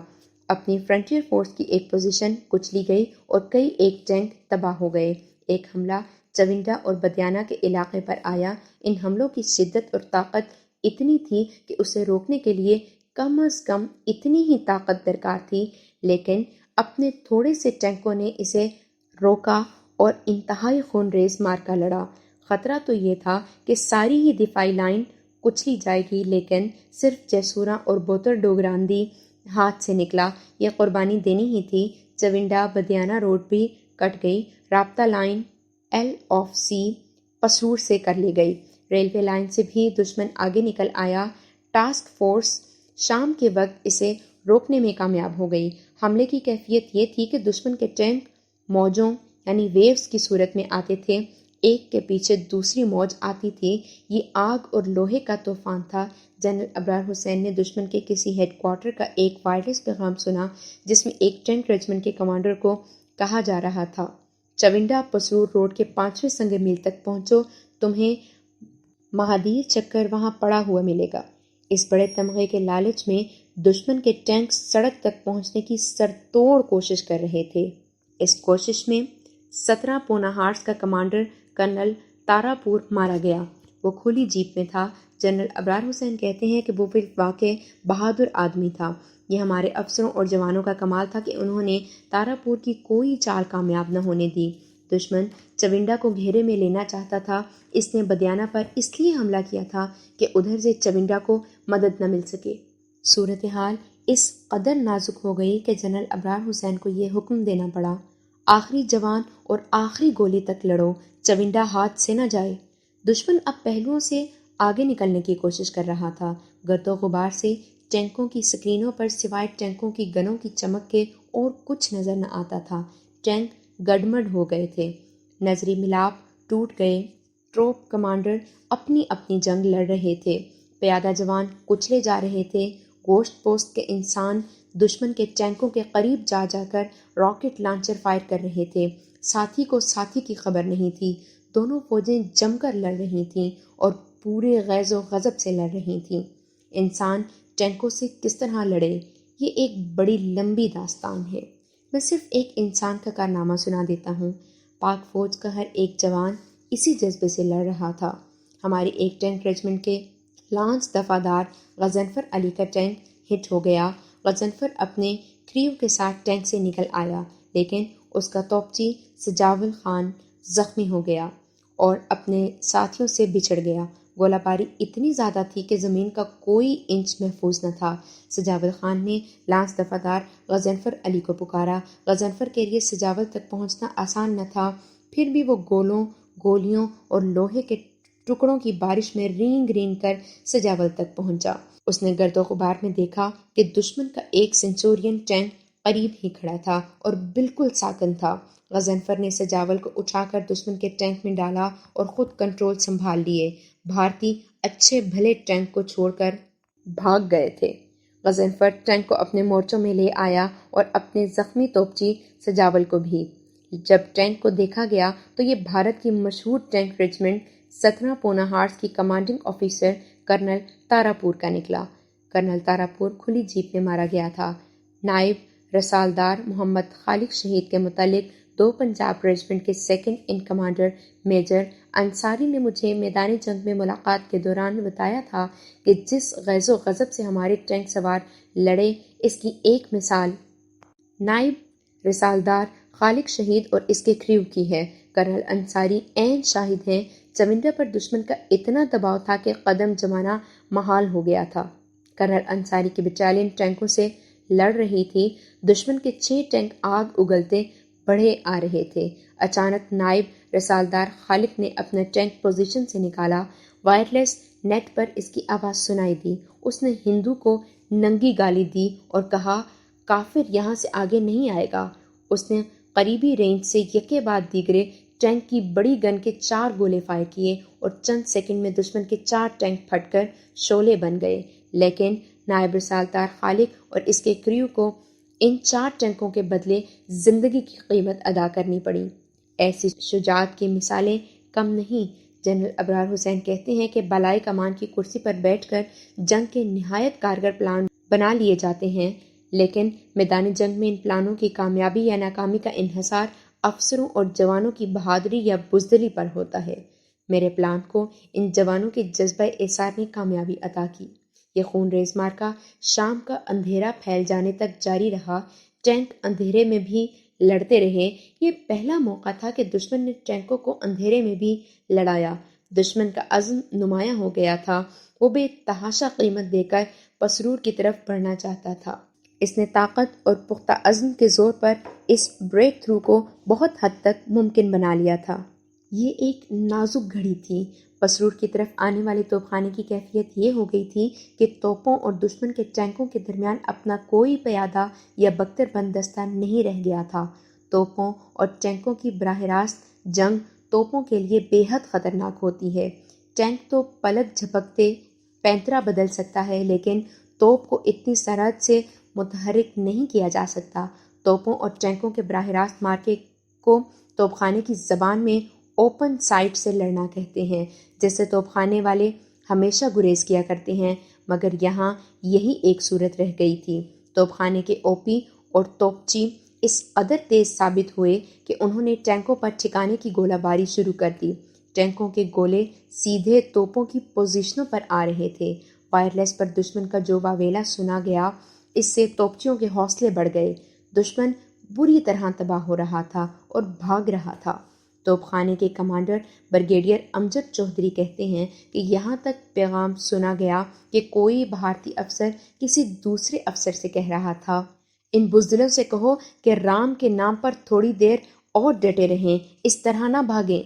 اپنی فرنٹیئر فورس کی ایک پوزیشن کچلی گئی اور کئی ایک ٹینک تباہ ہو گئے۔ ایک حملہ چونڈا اور بدیانہ کے علاقے پر آیا۔ ان حملوں کی شدت اور طاقت اتنی تھی کہ اسے روکنے کے لیے کم از کم اتنی ہی طاقت درکار تھی، لیکن اپنے تھوڑے سے ٹینکوں نے اسے روکا اور انتہائی خون ریز مارکا لڑا۔ خطرہ تو یہ تھا کہ ساری ہی دفاعی لائن کچلی جائے گی، لیکن صرف جیسوراں اور بوتر ڈوگراندی ہاتھ سے نکلا۔ یہ قربانی دینی ہی تھی۔ چونڈا بدیانہ روڈ بھی کٹ گئی۔ رابطہ لائن LC پسرور سے کر لی گئی۔ ریلوے لائن سے بھی دشمن آگے نکل آیا۔ ٹاسک فورس شام کے وقت اسے روکنے میں کامیاب ہو گئی۔ حملے کی کیفیت یہ تھی کہ دشمن کے ٹینک موجوں یعنی ویوز کی صورت میں آتے تھے، ایک کے پیچھے دوسری موج آتی تھی۔ یہ آگ اور لوہے کا طوفان تھا۔ جنرل ابرار حسین نے دشمن کے کسی ہیڈ کوارٹر کا ایک وائرلیس پیغام سنا، جس میں ایک ٹینک ریجمنٹ کے کمانڈر کو کہا جا رہا تھا، چونڈا پسرور روڈ کے 5ویں سنگ میل تک پہنچو، تمہیں مہادیر چکر وہاں پڑا ہوا ملے گا۔ اس بڑے تمغے کے لالچ میں دشمن کے ٹینک سڑک تک پہنچنے کی سر توڑ کوشش کر رہے تھے۔ اس کوشش میں 17 پونا ہارس کا کمانڈر کرنل تارا پور مارا گیا۔ وہ کھلی جیپ میں تھا۔ جنرل ابرار حسین کہتے ہیں کہ وہ واقعی بہادر آدمی تھا۔ یہ ہمارے افسروں اور جوانوں کا کمال تھا کہ انہوں نے تارا پور کی کوئی چال کامیاب نہ ہونے دی۔ دشمن چونڈا کو گھیرے میں لینا چاہتا تھا۔ اس نے بدیانہ پر اس لیے حملہ کیا تھا کہ ادھر سے چونڈا کو مدد نہ مل سکے۔ صورتحال اس قدر نازک ہو گئی کہ جنرل ابرار حسین کو یہ حکم دینا پڑا، آخری جوان اور آخری گولی تک لڑو، چونڈا ہاتھ سے نہ جائے۔ دشمن اب پہلوؤں سے آگے نکلنے کی کوشش کر رہا تھا۔ گرد و غبار سے ٹینکوں کی سکرینوں پر سوائے ٹینکوں کی گنوں کی چمک کے اور کچھ نظر نہ آتا تھا۔ ٹینک گڈمڈ ہو گئے تھے، نظری ملاپ ٹوٹ گئے، ٹروپ کمانڈر اپنی اپنی جنگ لڑ رہے تھے، پیادہ جوان کچلے جا رہے تھے، گوشت پوست کے انسان دشمن کے ٹینکوں کے قریب جا جا کر راکٹ لانچر فائر کر رہے تھے۔ ساتھی کو ساتھی کی خبر نہیں تھی، دونوں فوجیں جم کر لڑ رہی تھیں اور پورے غیظ و غضب سے لڑ رہی تھیں۔ انسان ٹینکوں سے کس طرح لڑے، یہ ایک بڑی لمبی داستان ہے۔ میں صرف ایک انسان کا کارنامہ سنا دیتا ہوں۔ پاک فوج کا ہر ایک جوان اسی جذبے سے لڑ رہا تھا۔ ہماری ایک ٹینک ریجمنٹ کے لانس دفعہ غضنفر علی کا ٹینک ہٹ ہو گیا۔ غضنفر اپنے کریو کے ساتھ ٹینک سے نکل آیا، لیکن اس کا توپچی سجاول خان زخمی ہو گیا اور اپنے ساتھیوں سے بچھڑ گیا۔ گولہ باری اتنی زیادہ تھی کہ زمین کا کوئی انچ محفوظ نہ تھا۔ سجاول خان نے لانس دفعہ غضنفر علی کو پکارا۔ غضنفر کے لیے سجاول تک پہنچنا آسان نہ تھا، پھر بھی وہ گولیوں اور لوہے کے ٹکڑوں کی بارش میں رینگ رینگ کر سجاول تک پہنچا۔ اس نے گرد و غبار میں دیکھا کہ دشمن کا ایک سینچورین ٹینک قریب ہی کھڑا تھا اور بالکل ساکن تھا۔ غضنفر نے سجاول کو اٹھا کر دشمن کے ٹینک میں ڈالا اور خود کنٹرول سنبھال لیے۔ بھارتی اچھے بھلے ٹینک کو چھوڑ کر بھاگ گئے تھے۔ غضنفر ٹینک کو اپنے مورچوں میں لے آیا اور اپنے زخمی توپچی سجاول کو بھی۔ جب ٹینک کو دیکھا گیا تو یہ بھارت کی مشہور ٹینک ریجمنٹ 17 پونا ہارس کی کمانڈنگ آفیسر کرنل تاراپور کا نکلا۔ کرنل تاراپور کھلی جیپ میں مارا گیا تھا۔ نائب رسالدار محمد خالق شہید کے متعلق 2 پنجاب ریجمنٹ کے second in commander major Ansari نے مجھے میدان جنگ میں ملاقات کے دوران بتایا تھا کہ جس غیظ و غضب سے ہمارے ٹینک سوار لڑے، اس کی ایک مثال نائب رسالدار خالق شہید اور اس کے کریو کی ہے۔ کرنل انصاری عین شاہد ہیں۔ چمنڈا پر دشمن کا اتنا دباؤ تھا کہ قدم جمانا محال ہو گیا تھا۔ کرنل انصاری کی بٹالین ٹینکوں سے لڑ رہی تھی۔ دشمن کے 6 ٹینک آگ اگلتے بڑھے آ رہے تھے۔ اچانک نائب رسالدار خالق نے اپنا ٹینک پوزیشن سے نکالا۔ وائرلیس نیٹ پر اس کی آواز سنائی دی۔ اس نے ہندو کو ننگی گالی دی اور کہا، کافر یہاں سے آگے نہیں آئے گا۔ اس نے قریبی رینج سے یکے بعد دیگرے ٹینک کی بڑی گن کے 4 گولے فائر کیے اور چند سیکنڈ میں دشمن کے 4 ٹینک پھٹ کر شعلے بن گئے، لیکن نائب رسالدار خالق اور اس کے کریو کو ان 4 ٹینکوں کے بدلے زندگی کی قیمت ادا کرنی پڑی۔ ایسی شجاعت کی مثالیں کم نہیں۔ جنرل ابرار حسین کہتے ہیں کہ بالائی کمان کی کرسی پر بیٹھ کر جنگ کے نہایت کارگر پلان بنا لیے جاتے ہیں، لیکن میدان جنگ میں ان پلانوں کی کامیابی یا ناکامی کا انحصار افسروں اور جوانوں کی بہادری یا بزدلی پر ہوتا ہے۔ میرے پلان کو ان جوانوں کے جذبہ ایثار نے کامیابی عطا کی۔ یہ خون ریز مارکا شام کا اندھیرا پھیل جانے تک جاری رہا۔ ٹینک اندھیرے میں بھی لڑتے رہے۔ یہ پہلا موقع تھا کہ دشمن نے ٹینکوں کو اندھیرے میں بھی لڑایا۔ دشمن کا عزم نمایاں ہو گیا تھا۔ وہ بے تحاشا قیمت دے کر پسرور کی طرف بڑھنا چاہتا تھا۔ اس نے طاقت اور پختہ عزم کے زور پر اس بریک تھرو کو بہت حد تک ممکن بنا لیا تھا۔ یہ ایک نازک گھڑی تھی۔ پسرور کی طرف آنے والے توپ خانے کی کیفیت یہ ہو گئی تھی کہ توپوں اور دشمن کے ٹینکوں کے درمیان اپنا کوئی پیادہ یا بختر بند دستہ نہیں رہ گیا تھا۔ توپوں اور ٹینکوں کی براہ راست جنگ توپوں کے لیے بے حد خطرناک ہوتی ہے۔ ٹینک تو پلک جھپکتے پینترا بدل سکتا ہے، لیکن توپ کو اتنی سرعت سے متحرک نہیں کیا جا سکتا۔ توپوں اور ٹینکوں کے براہ راست مارکے کو توپ خانے کی زبان میں اوپن سائٹ سے لڑنا کہتے ہیں، جس سے توپ خانے والے ہمیشہ گریز کیا کرتے ہیں، مگر یہاں یہی ایک صورت رہ گئی تھی۔ توپ خانے کے اوپی اور توپچی اس قدر تیز ثابت ہوئے کہ انہوں نے ٹینکوں پر ٹھکانے کی گولہ باری شروع کر دی۔ ٹینکوں کے گولے سیدھے توپوں کی پوزیشنوں پر آ رہے تھے۔ وائرلیس پر دشمن کا جو واویلا سنا گیا، اس سے توپچیوں کے حوصلے بڑھ گئے۔ دشمن بری طرح تباہ ہو رہا تھا اور بھاگ رہا تھا۔ توپ خانے کے کمانڈر بریگیڈیئر امجد چودھری کہتے ہیں کہ یہاں تک پیغام سنا گیا کہ کوئی بھارتی افسر کسی دوسرے افسر سے کہہ رہا تھا، ان بزدلوں سے کہو کہ رام کے نام پر تھوڑی دیر اور ڈٹے رہیں، اس طرح نہ بھاگیں۔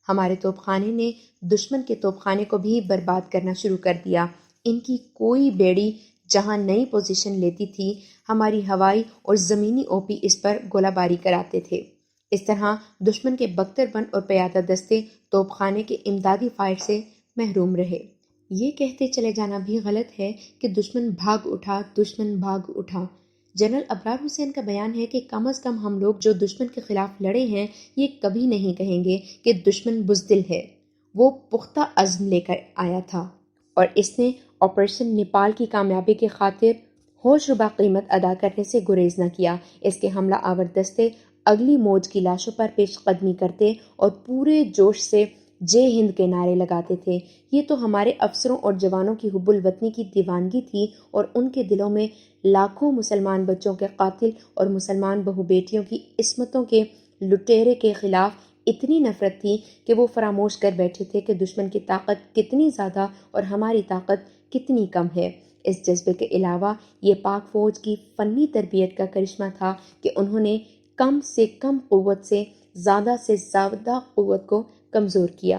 ہمارے توپ خانے نے دشمن کے توپ خانے کو بھی برباد کرنا شروع کر دیا۔ ان کی کوئی بیڑی جہاں نئی پوزیشن لیتی تھی، ہماری ہوائی اور زمینی او پی اس پر گولہ باری کراتے تھے۔ اس طرح دشمن کے بختر بند اور پیادہ دستے توپ خانے کے امدادی فائر سے محروم رہے۔ یہ کہتے چلے جانا بھی غلط ہے کہ دشمن بھاگ اٹھا، دشمن بھاگ اٹھا۔ جنرل ابرار حسین کا بیان ہے کہ کم از کم ہم لوگ جو دشمن کے خلاف لڑے ہیں یہ کبھی نہیں کہیں گے کہ دشمن بزدل ہے، وہ پختہ عزم لے کر آیا تھا اور اس نے آپریشن نیپال کی کامیابی کی خاطر ہوش ربا قیمت ادا کرنے سے گریز نہ کیا۔ اس کے حملہ آور دستے اگلی موج کی لاشوں پر پیش قدمی کرتے اور پورے جوش سے جے ہند کے نعرے لگاتے تھے۔ یہ تو ہمارے افسروں اور جوانوں کی حب الوطنی کی دیوانگی تھی اور ان کے دلوں میں لاکھوں مسلمان بچوں کے قاتل اور مسلمان بہو بیٹیوں کی عصمتوں کے لٹیرے کے خلاف اتنی نفرت تھی کہ وہ فراموش کر بیٹھے تھے کہ دشمن کی طاقت کتنی زیادہ اور ہماری طاقت کتنی کم ہے۔ اس جذبے کے علاوہ یہ پاک فوج کی فنی تربیت کا کرشمہ تھا کہ انہوں نے کم سے کم قوت سے زیادہ قوت کو کمزور کیا۔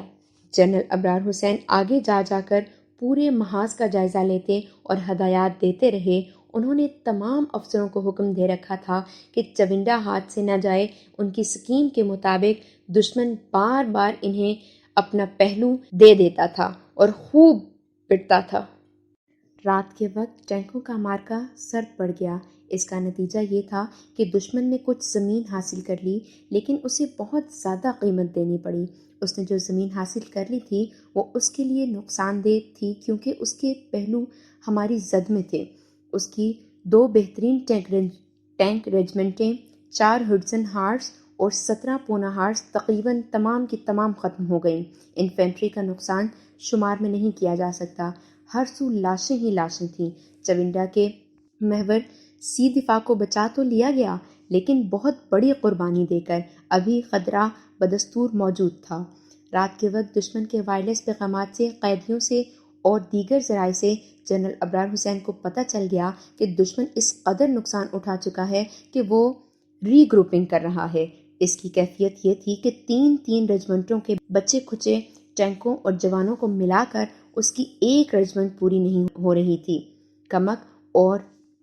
جنرل ابرار حسین آگے جا کر پورے محاذ کا جائزہ لیتے اور ہدایات دیتے رہے۔ انہوں نے تمام افسروں کو حکم دے رکھا تھا کہ چونڈا ہاتھ سے نہ جائے۔ ان کی سکیم کے مطابق دشمن بار بار انہیں اپنا پہلو دے دیتا تھا اور خوب پٹتا تھا۔ رات کے وقت ٹینکوں کا مارکا سرد پڑ گیا۔ اس کا نتیجہ یہ تھا کہ دشمن نے کچھ زمین حاصل کر لی، لیکن اسے بہت زیادہ قیمت دینی پڑی۔ اس نے جو زمین حاصل کر لی تھی وہ اس کے لیے نقصان دہ تھی کیونکہ اس کے پہلو ہماری زد میں تھے۔ اس کی 2 بہترین ٹینک ریجمنٹیں، 4 ہڈسن ہارس اور 17 پونا ہارس تقریباً تمام کی تمام ختم ہو گئیں۔ انفینٹری کا نقصان شمار میں نہیں کیا جا سکتا، ہر سو لاشیں ہی لاشیں تھیں۔ چونڈا کے محور سی دفاع کو بچا تو لیا گیا لیکن بہت بڑی قربانی دے کر۔ ابھی خطرہ بدستور موجود تھا۔ رات کے وقت دشمن کے وائرلیس پیغامات سے، قیدیوں سے اور دیگر ذرائع سے جنرل ابرار حسین کو پتہ چل گیا کہ دشمن اس قدر نقصان اٹھا چکا ہے کہ وہ ری گروپنگ کر رہا ہے۔ اس کی کیفیت یہ تھی کہ 3 رجمنٹوں کے بچے کھچے ٹینکوں اور جوانوں کو ملا کر اس کی ایک رجمنٹ پوری نہیں ہو رہی تھی۔ کمک اور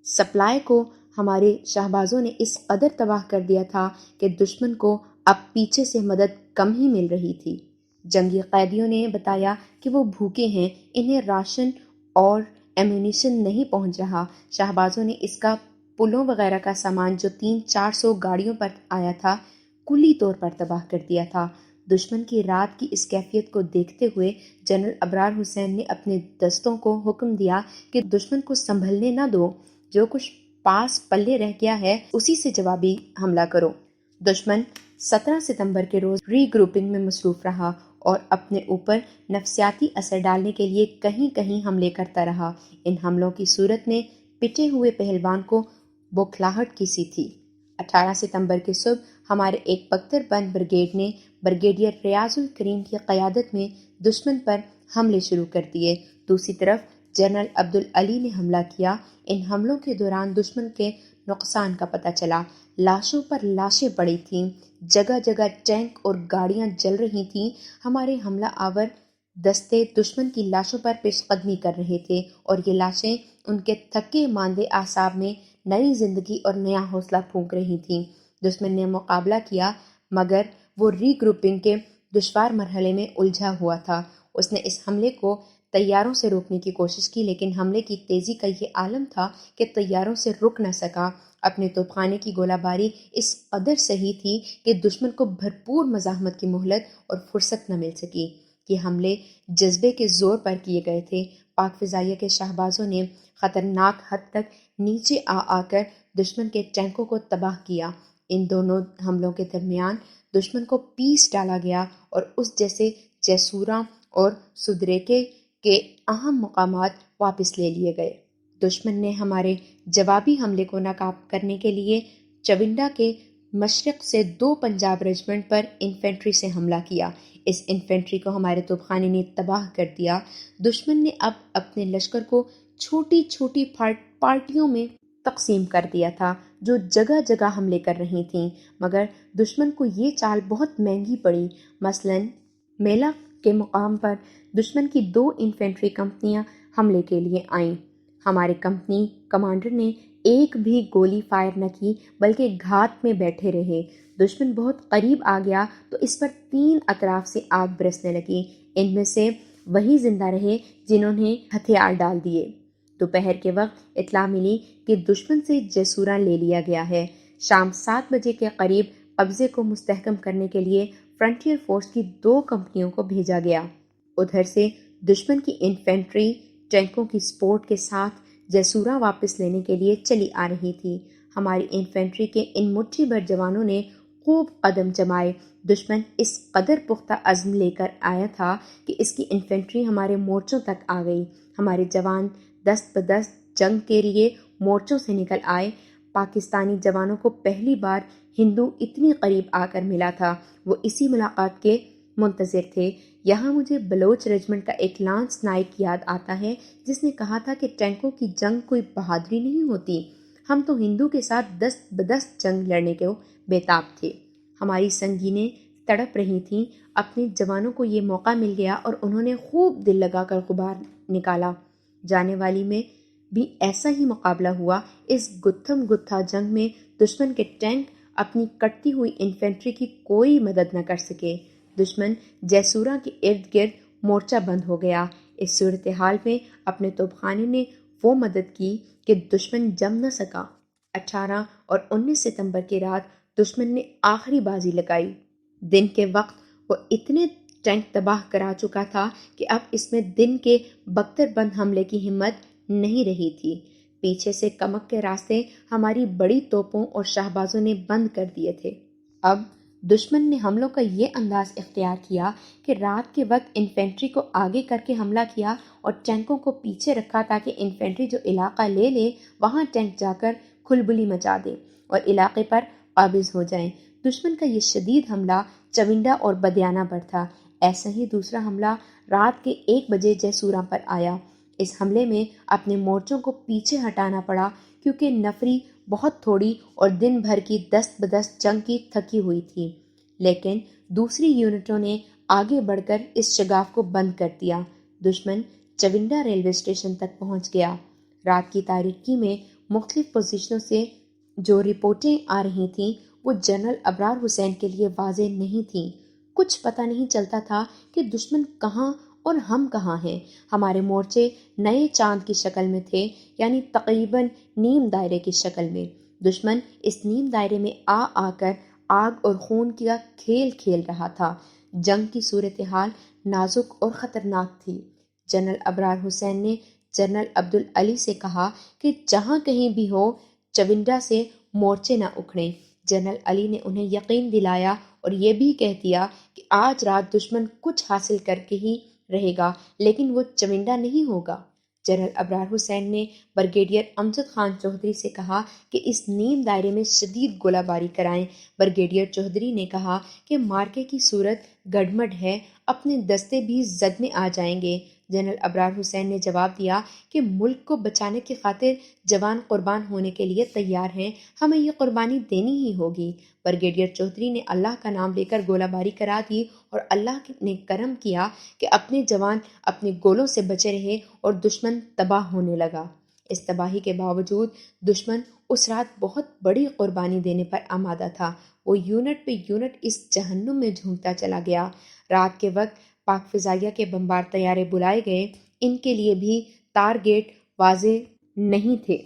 سپلائی کو ہمارے شہبازوں نے اس قدر تباہ کر دیا تھا کہ دشمن کو اب پیچھے سے مدد کم ہی مل رہی تھی۔ جنگی قیدیوں نے بتایا کہ وہ بھوکے ہیں، انہیں راشن اور ایمونیشن نہیں پہنچ رہا۔ شہبازوں نے اس کا پلوں وغیرہ کا سامان جو 300-400 گاڑیوں پر آیا تھا کلی طور پر تباہ کر دیا تھا۔ دشمن کی رات کی اس کیفیت کو دیکھتے ہوئے جنرل ابرار حسین نے اپنے دستوں کو حکم دیا کہ دشمن کو سنبھلنے نہ دو، جو کچھ پاس پلے رہ گیا ہے اسی سے جوابی حملہ کرو۔ دشمن 17 ستمبر کے روز ری گروپنگ میں مصروف رہا اور اپنے اوپر نفسیاتی اثر ڈالنے کے لیے کہیں کہیں حملے کرتا رہا۔ ان حملوں کی صورت میں پٹے ہوئے پہلوان کو بوکھلاہٹ کی سی تھی۔ 18 ستمبر کی صبح ہمارے ایک بختر بند بریگیڈ نے بریگیڈیئر ریاض الکریم کی قیادت میں دشمن پر حملے شروع کر دیے۔ دوسری طرف جنرل عبدالعلی نے حملہ کیا۔ ان حملوں کے دوران دشمن کے نقصان کا پتہ چلا۔ لاشوں پر لاشیں پڑی تھیں، جگہ جگہ ٹینک اور گاڑیاں جل رہی تھیں۔ ہمارے حملہ آور دستے دشمن کی لاشوں پر پیش قدمی کر رہے تھے اور یہ لاشیں ان کے تھکے ماندے اعصاب میں نئی زندگی اور نیا حوصلہ پھونک رہی تھیں۔ دشمن نے مقابلہ کیا مگر وہ ری گروپنگ کے دشوار مرحلے میں الجھا ہوا تھا۔ اس نے اس حملے کو طیاروں سے روکنے کی کوشش کی لیکن حملے کی تیزی کا یہ عالم تھا کہ طیاروں سے رک نہ سکا۔ اپنے توپ خانے کی گولہ باری اس قدر صحیح تھی کہ دشمن کو بھرپور مزاحمت کی مہلت اور فرصت نہ مل سکی۔ یہ حملے جذبے کے زور پر کیے گئے تھے۔ پاک فضائیہ کے شہبازوں نے خطرناک حد تک نیچے آ کر دشمن کے ٹینکوں کو تباہ کیا۔ ان دونوں حملوں کے درمیان دشمن کو پیس ڈالا گیا اور اس جیسے جیسورا اور سدریکے کے اہم مقامات واپس لے لیے گئے۔ دشمن نے ہمارے جوابی حملے کو ناکام کرنے کے لیے چونڈا کے مشرق سے 2 پنجاب ریجمنٹ پر انفینٹری سے حملہ کیا۔ اس انفینٹری کو ہمارے توپخانے نے تباہ کر دیا۔ دشمن نے اب اپنے لشکر کو چھوٹی چھوٹی پارٹیوں میں تقسیم کر دیا تھا جو جگہ جگہ حملے کر رہی تھیں، مگر دشمن کو یہ چال بہت مہنگی پڑی۔ مثلاً میلا کے مقام پر دشمن کی 2 انفینٹری کمپنیاں حملے کے لیے آئیں۔ ہمارے کمپنی کمانڈر نے ایک بھی گولی فائر نہ کی بلکہ گھات میں بیٹھے رہے۔ دشمن بہت قریب آ گیا تو اس پر 3 اطراف سے آگ برسنے لگی۔ ان میں سے وہی زندہ رہے جنہوں نے ہتھیار ڈال دیے۔ دوپہر کے وقت اطلاع ملی کہ دشمن سے جیسورا لے لیا گیا ہے۔ شام 7 بجے کے قریب قبضے کو مستحکم کرنے کے لیے فرنٹیئر فورس کی 2 کمپنیوں کو بھیجا گیا۔ ادھر سے دشمن کی انفینٹری ٹینکوں کی سپورٹ کے ساتھ جیسورا واپس لینے کے لیے چلی آ رہی تھی۔ ہماری انفینٹری کے ان مٹھی بھر جوانوں نے خوب قدم جمائے۔ دشمن اس قدر پختہ عزم لے کر آیا تھا کہ اس کی انفینٹری ہمارے مورچوں تک آ گئی۔ ہمارے جوان دست بدست جنگ کے لیے مورچوں سے نکل آئے۔ پاکستانی جوانوں کو پہلی بار ہندو اتنی قریب آ کر ملا تھا۔ وہ اسی ملاقات کے منتظر تھے۔ یہاں مجھے بلوچ ریجمنٹ کا ایک لانس نائک یاد آتا ہے جس نے کہا تھا کہ ٹینکوں کی جنگ کوئی بہادری نہیں ہوتی، ہم تو ہندو کے ساتھ دست بدست جنگ لڑنے کو بیتاب تھے۔ ہماری سنگینیں تڑپ رہی تھیں۔ اپنے جوانوں کو یہ موقع مل گیا اور انہوں نے خوب دل لگا کر غبار نکالا۔ جانے والی میں بھی ایسا ہی مقابلہ ہوا۔ اس گتھم گتھا جنگ میں دشمن کے ٹینک اپنی کٹتی ہوئی انفینٹری کی کوئی مدد نہ کر سکے۔ دشمن جیسورا کے ارد گرد مورچہ بند ہو گیا۔ اس صورتحال میں اپنے توپخانے نے وہ مدد کی کہ دشمن جم نہ سکا۔ 18 اور 19 ستمبر کی رات دشمن نے آخری بازی لگائی۔ دن کے وقت وہ اتنے ٹینک تباہ کرا چکا تھا کہ اب اس میں دن کے بختر بند حملے کی ہمت نہیں رہی تھی۔ پیچھے سے کمک کے راستے ہماری بڑی توپوں اور شہبازوں نے بند کر دیے تھے۔ اب دشمن نے حملوں کا یہ انداز اختیار کیا کہ رات کے وقت انفینٹری کو آگے کر کے حملہ کیا اور ٹینکوں کو پیچھے رکھا تاکہ انفینٹری جو علاقہ لے لے وہاں ٹینک جا کر کھلبلی مچا دے اور علاقے پر قابض ہو جائیں۔ دشمن کا یہ شدید حملہ چونڈا اور بدیانہ پر تھا۔ ایسا ہی دوسرا حملہ رات کے 1 بجے جیسورا پر آیا۔ اس حملے میں اپنے مورچوں کو پیچھے ہٹانا پڑا کیونکہ نفری بہت تھوڑی اور دن بھر کی دست بدست جنگ کی تھکی ہوئی تھی، لیکن دوسری یونٹوں نے آگے بڑھ کر اس شگاف کو بند کر دیا۔ دشمن چونڈا ریلوے اسٹیشن تک پہنچ گیا۔ رات کی تاریکی میں مختلف پوزیشنوں سے جو رپورٹیں آ رہی تھیں وہ جنرل ابرار حسین کے لیے واضح نہیں تھیں۔ کچھ پتہ نہیں چلتا تھا کہ دشمن کہاں اور ہم کہاں ہیں۔ ہمارے مورچے نئے چاند کی شکل میں تھے، یعنی تقریباً نیم دائرے کی شکل میں۔ دشمن اس نیم دائرے میں آ کر آگ اور خون کا کھیل کھیل رہا تھا۔ جنگ کی صورتحال نازک اور خطرناک تھی۔ جنرل ابرار حسین نے جنرل عبدالعلی سے کہا کہ جہاں کہیں بھی ہو چونڈا سے مورچے نہ اکھڑیں۔ جنرل علی نے انہیں یقین دلایا اور یہ بھی کہہ دیا کہ آج رات دشمن کچھ حاصل کر کے ہی رہے گا لیکن وہ چونڈا نہیں ہوگا۔ جنرل ابرار حسین نے بریگیڈیئر امجد خان چودھری سے کہا کہ اس نیم دائرے میں شدید گولہ باری کرائیں۔ بریگیڈیئر چودھری نے کہا کہ مارکے کی صورت گڑمڑ ہے، اپنے دستے بھی زد میں آ جائیں گے۔ جنرل ابرار حسین نے جواب دیا کہ ملک کو بچانے کی خاطر جوان قربان ہونے کے لیے تیار ہیں، ہمیں یہ قربانی دینی ہی ہوگی۔ بریگیڈیئر چودھری نے اللہ کا نام لے کر گولہ باری کرا دی اور اللہ نے کرم کیا کہ اپنے جوان اپنے گولوں سے بچے رہے اور دشمن تباہ ہونے لگا۔ اس تباہی کے باوجود دشمن اس رات بہت بڑی قربانی دینے پر آمادہ تھا۔ وہ یونٹ پہ یونٹ اس جہنم میں جھونکتا چلا گیا۔ رات کے وقت پاک فضائیہ کے بمبار طیارے بلائے گئے، ان کے لیے بھی ٹارگیٹ واضح نہیں تھے۔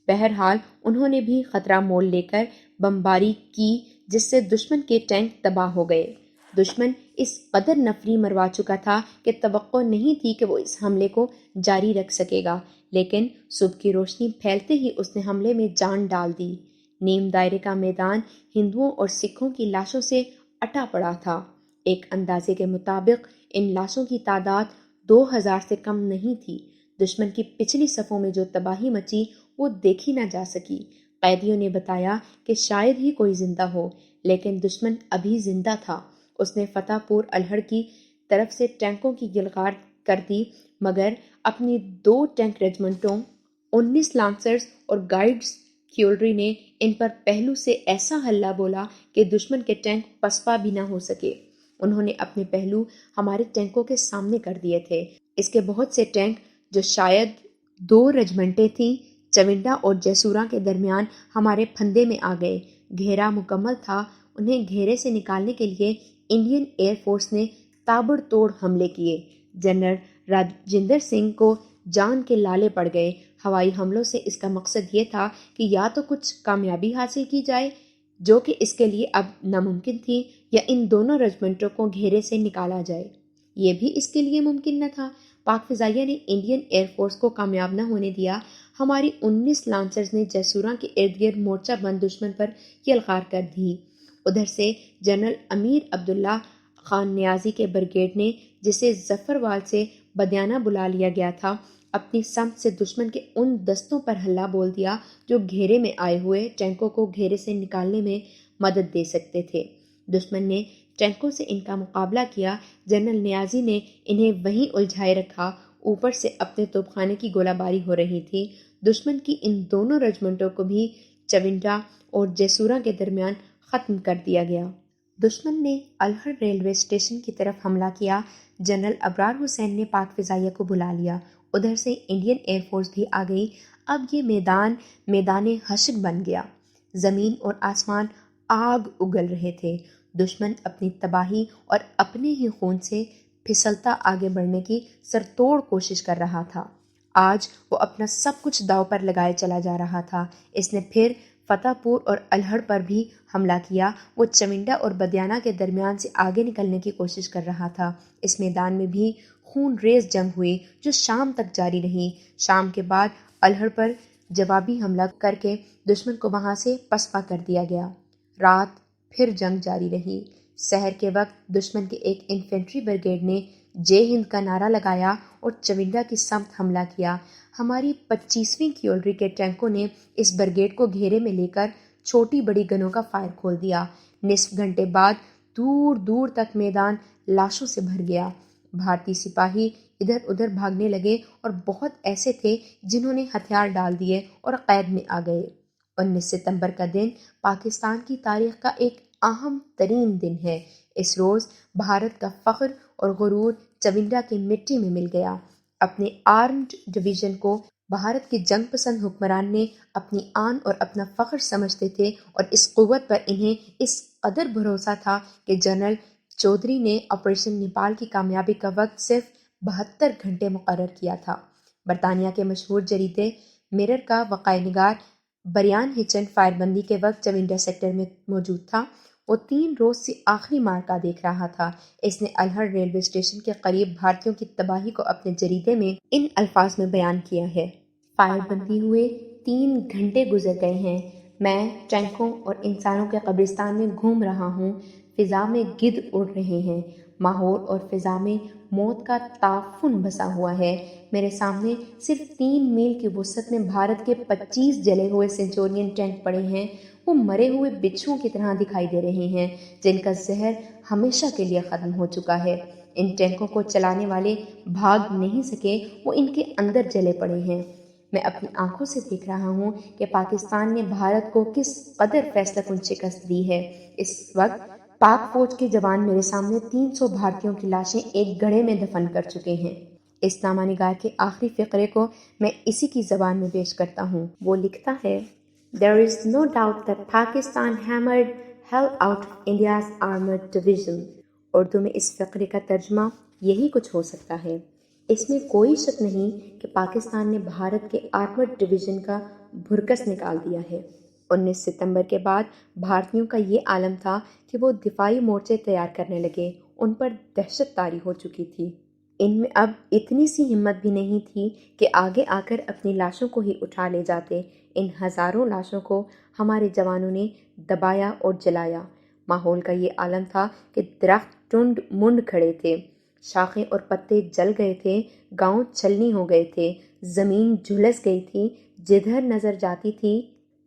بہرحال انہوں نے بھی خطرہ مول لے کر بمباری کی جس سے دشمن کے ٹینک تباہ ہو گئے۔ دشمن اس قدر نفری مروا چکا تھا کہ توقع نہیں تھی کہ وہ اس حملے کو جاری رکھ سکے گا، لیکن صبح کی روشنی پھیلتے ہی اس نے حملے میں جان ڈال دی۔ نیم دائرے کا میدان ہندوؤں اور سکھوں کی لاشوں سے اٹا پڑا تھا۔ ایک اندازے کے مطابق ان لاشوں کی تعداد 2000 سے کم نہیں تھی۔ دشمن کی پچھلی صفوں میں جو تباہی مچی وہ دیکھی نہ جا سکی۔ قیدیوں نے بتایا کہ شاید ہی کوئی زندہ ہو، لیکن دشمن ابھی زندہ تھا۔ اس نے فتح پور الہڑ کی طرف سے ٹینکوں کی گلغار کر دی، مگر اپنی 2 ٹینک ریجمنٹوں، 19 لانسرز اور گائیڈز کیولری نے ان پر پہلو سے ایسا ہلہ بولا کہ دشمن کے ٹینک پسپا بھی نہ ہو سکے۔ انہوں نے اپنے پہلو ہمارے ٹینکوں کے سامنے کر دیے تھے۔ اس کے بہت سے ٹینک جو شاید 2 رجمنٹیں تھیں، چونڈا اور جیسورا کے درمیان ہمارے پھندے میں آ گئے۔ گھیرا مکمل تھا۔ انہیں گھیرے سے نکالنے کے لیے انڈین ایئر فورس نے تابڑ توڑ حملے کیے۔ جنرل راجندر سنگھ کو جان کے لالے پڑ گئے۔ ہوائی حملوں سے اس کا مقصد یہ تھا کہ یا تو کچھ کامیابی حاصل کی جائے، جو کہ اس کے لیے اب ناممکن تھی، یا ان دونوں رجمنٹوں کو گھیرے سے نکالا جائے۔ یہ بھی اس کے لیے ممکن نہ تھا۔ پاک فضائیہ نے انڈین ایئر فورس کو کامیاب نہ ہونے دیا۔ ہماری 19 لانسرز نے جیسوراں کے ارد گرد مورچہ بند دشمن پر یلغار کر دی۔ ادھر سے جنرل امیر عبداللہ خان نیازی کے بریگیڈ نے، جسے ظفروال سے بدیانہ بلا لیا گیا تھا، اپنی سمت سے دشمن کے ان دستوں پر حلہ بول دیا جو گھیرے میں آئے ہوئے ٹینکوں کو گھیرے سے نکالنے میں مدد دے سکتے تھے۔ دشمن نے ٹینکوں سے ان کا مقابلہ کیا۔ جنرل نیازی نے انہیں وہیں الجھائے رکھا۔ اوپر سے اپنے توپخانے کی گولہ باری ہو رہی تھی۔ دشمن کی ان دونوں رجمنٹوں کو بھی چونڈا اور جیسورا کے درمیان ختم کر دیا گیا۔ دشمن نے الہڑ ریلوے اسٹیشن کی طرف حملہ کیا۔ جنرل ابرار حسین نے پاک فضائیہ کو بلا لیا۔ ادھر سے انڈین ایئر فورس بھی آ گئی۔ اب یہ میدان حشر بن گیا۔ زمین اور آسمان آگ اگل رہے تھے۔ دشمن اپنی تباہی اور اپنے ہی خون سے پھسلتا آگے بڑھنے کی سرتوڑ کوشش کر رہا تھا۔ آج وہ اپنا سب کچھ داؤ پر لگائے چلا جا رہا تھا۔ اس نے پھر فتح پور اور الہڑ پر بھی حملہ کیا۔ وہ چونڈا اور بدیانہ کے درمیان سے آگے نکلنے کی کوشش کر رہا تھا۔ اس میدان میں بھی خون ریز جنگ ہوئی جو شام تک جاری رہی۔ شام کے بعد الہڑ پر جوابی حملہ کر کے دشمن کو وہاں سے پسپا کر دیا گیا۔ رات پھر جنگ جاری رہی۔ سحر کے وقت دشمن کے ایک انفینٹری بریگیڈ نے جے ہند کا نعرہ لگایا اور چونڈا کی سمت حملہ کیا۔ ہماری 25ویں کیولری کے ٹینکوں نے اس بریگیڈ کو گھیرے میں لے کر چھوٹی بڑی گنوں کا فائر کھول دیا۔ نصف گھنٹے بعد دور دور تک میدان لاشوں سے بھر گیا۔ بھارتی سپاہی ادھر ادھر بھاگنے لگے اور بہت ایسے تھے جنہوں نے ہتھیار ڈال دیے اور قید میں آ گئے۔ 19 ستمبر کا دن پاکستان کی تاریخ کا ایک اہم ترین دن ہے۔ اس روز بھارت کا فخر اور غرور چونڈا کی مٹی میں مل گیا۔ اپنے آرمڈ ڈویژن کو بھارت کے جنگ پسند حکمران نے اپنی آن اور اپنا فخر سمجھتے تھے، اور اس قوت پر انہیں اس قدر بھروسہ تھا کہ جنرل چودھری نے آپریشن نیپال کی کامیابی کا وقت صرف 72 گھنٹے مقرر کیا تھا۔ برطانیہ کے مشہور جریدے مرر کا وقائے نگار بریان ہچن فائر بندی کے وقت چونڈا سیکٹر میں موجود تھا۔ وہ 3 روز سے آخری مارکا دیکھ رہا تھا۔ اس نے الہڑ ریلوے اسٹیشن کے قریب بھارتیوں کی تباہی کو اپنے جریدے میں ان الفاظ میں بیان کیا ہے: فائر بندی ہوئے 3 گھنٹے گزر گئے ہیں۔ میں ٹینکوں اور انسانوں کے قبرستان میں گھوم رہا ہوں۔ فضا میں گدھ اڑ رہے ہیں۔ ماحول اور فضا میں موت کا تعفن بسا ہوا ہے۔ میرے سامنے صرف 3 میل کی وسعت میں بھارت کے 25 جلے ہوئے سینچورین ٹینک پڑے ہیں۔ وہ مرے ہوئے بچھوؤں کی طرح دکھائی دے رہے ہیں جن کا زہر ہمیشہ کے لیے ختم ہو چکا ہے۔ ان ٹینکوں کو چلانے والے بھاگ نہیں سکے، وہ ان کے اندر جلے پڑے ہیں۔ میں اپنی آنکھوں سے دیکھ رہا ہوں کہ پاکستان نے بھارت کو کس قدر فیصلہ کن شکست دی ہے۔ اس وقت پاک فوج کے جوان میرے سامنے 300 بھارتیوں کی لاشیں ایک گڑھے میں دفن کر چکے ہیں۔ اس نامہ نگار کے آخری فقرے کو میں اسی کی زبان میں پیش کرتا ہوں۔ وہ لکھتا ہے: There is no doubt that Pakistan hammered hell out of India's armored division۔ Urdu میں اس فقرے کا ترجمہ یہی کچھ ہو سکتا ہے: اس میں کوئی شک نہیں کہ پاکستان نے بھارت کے آرمرڈ ڈویژن کا بھرکس نکال دیا ہے۔ 19 ستمبر کے بعد بھارتیوں کا یہ عالم تھا کہ وہ دفاعی مورچے تیار کرنے لگے۔ ان پر دہشت طاری ہو چکی تھی۔ ان میں اب اتنی سی ہمت بھی نہیں تھی کہ آگے آ کر اپنی لاشوں کو ہی اٹھا لے جاتے۔ ان ہزاروں لاشوں کو ہمارے جوانوں نے دبایا اور جلایا۔ ماحول کا یہ عالم تھا کہ درخت ٹنڈ منڈ کھڑے تھے، شاخیں اور پتے جل گئے تھے، گاؤں چھلنی ہو گئے تھے، زمین جھلس گئی تھی، جدھر نظر جاتی تھی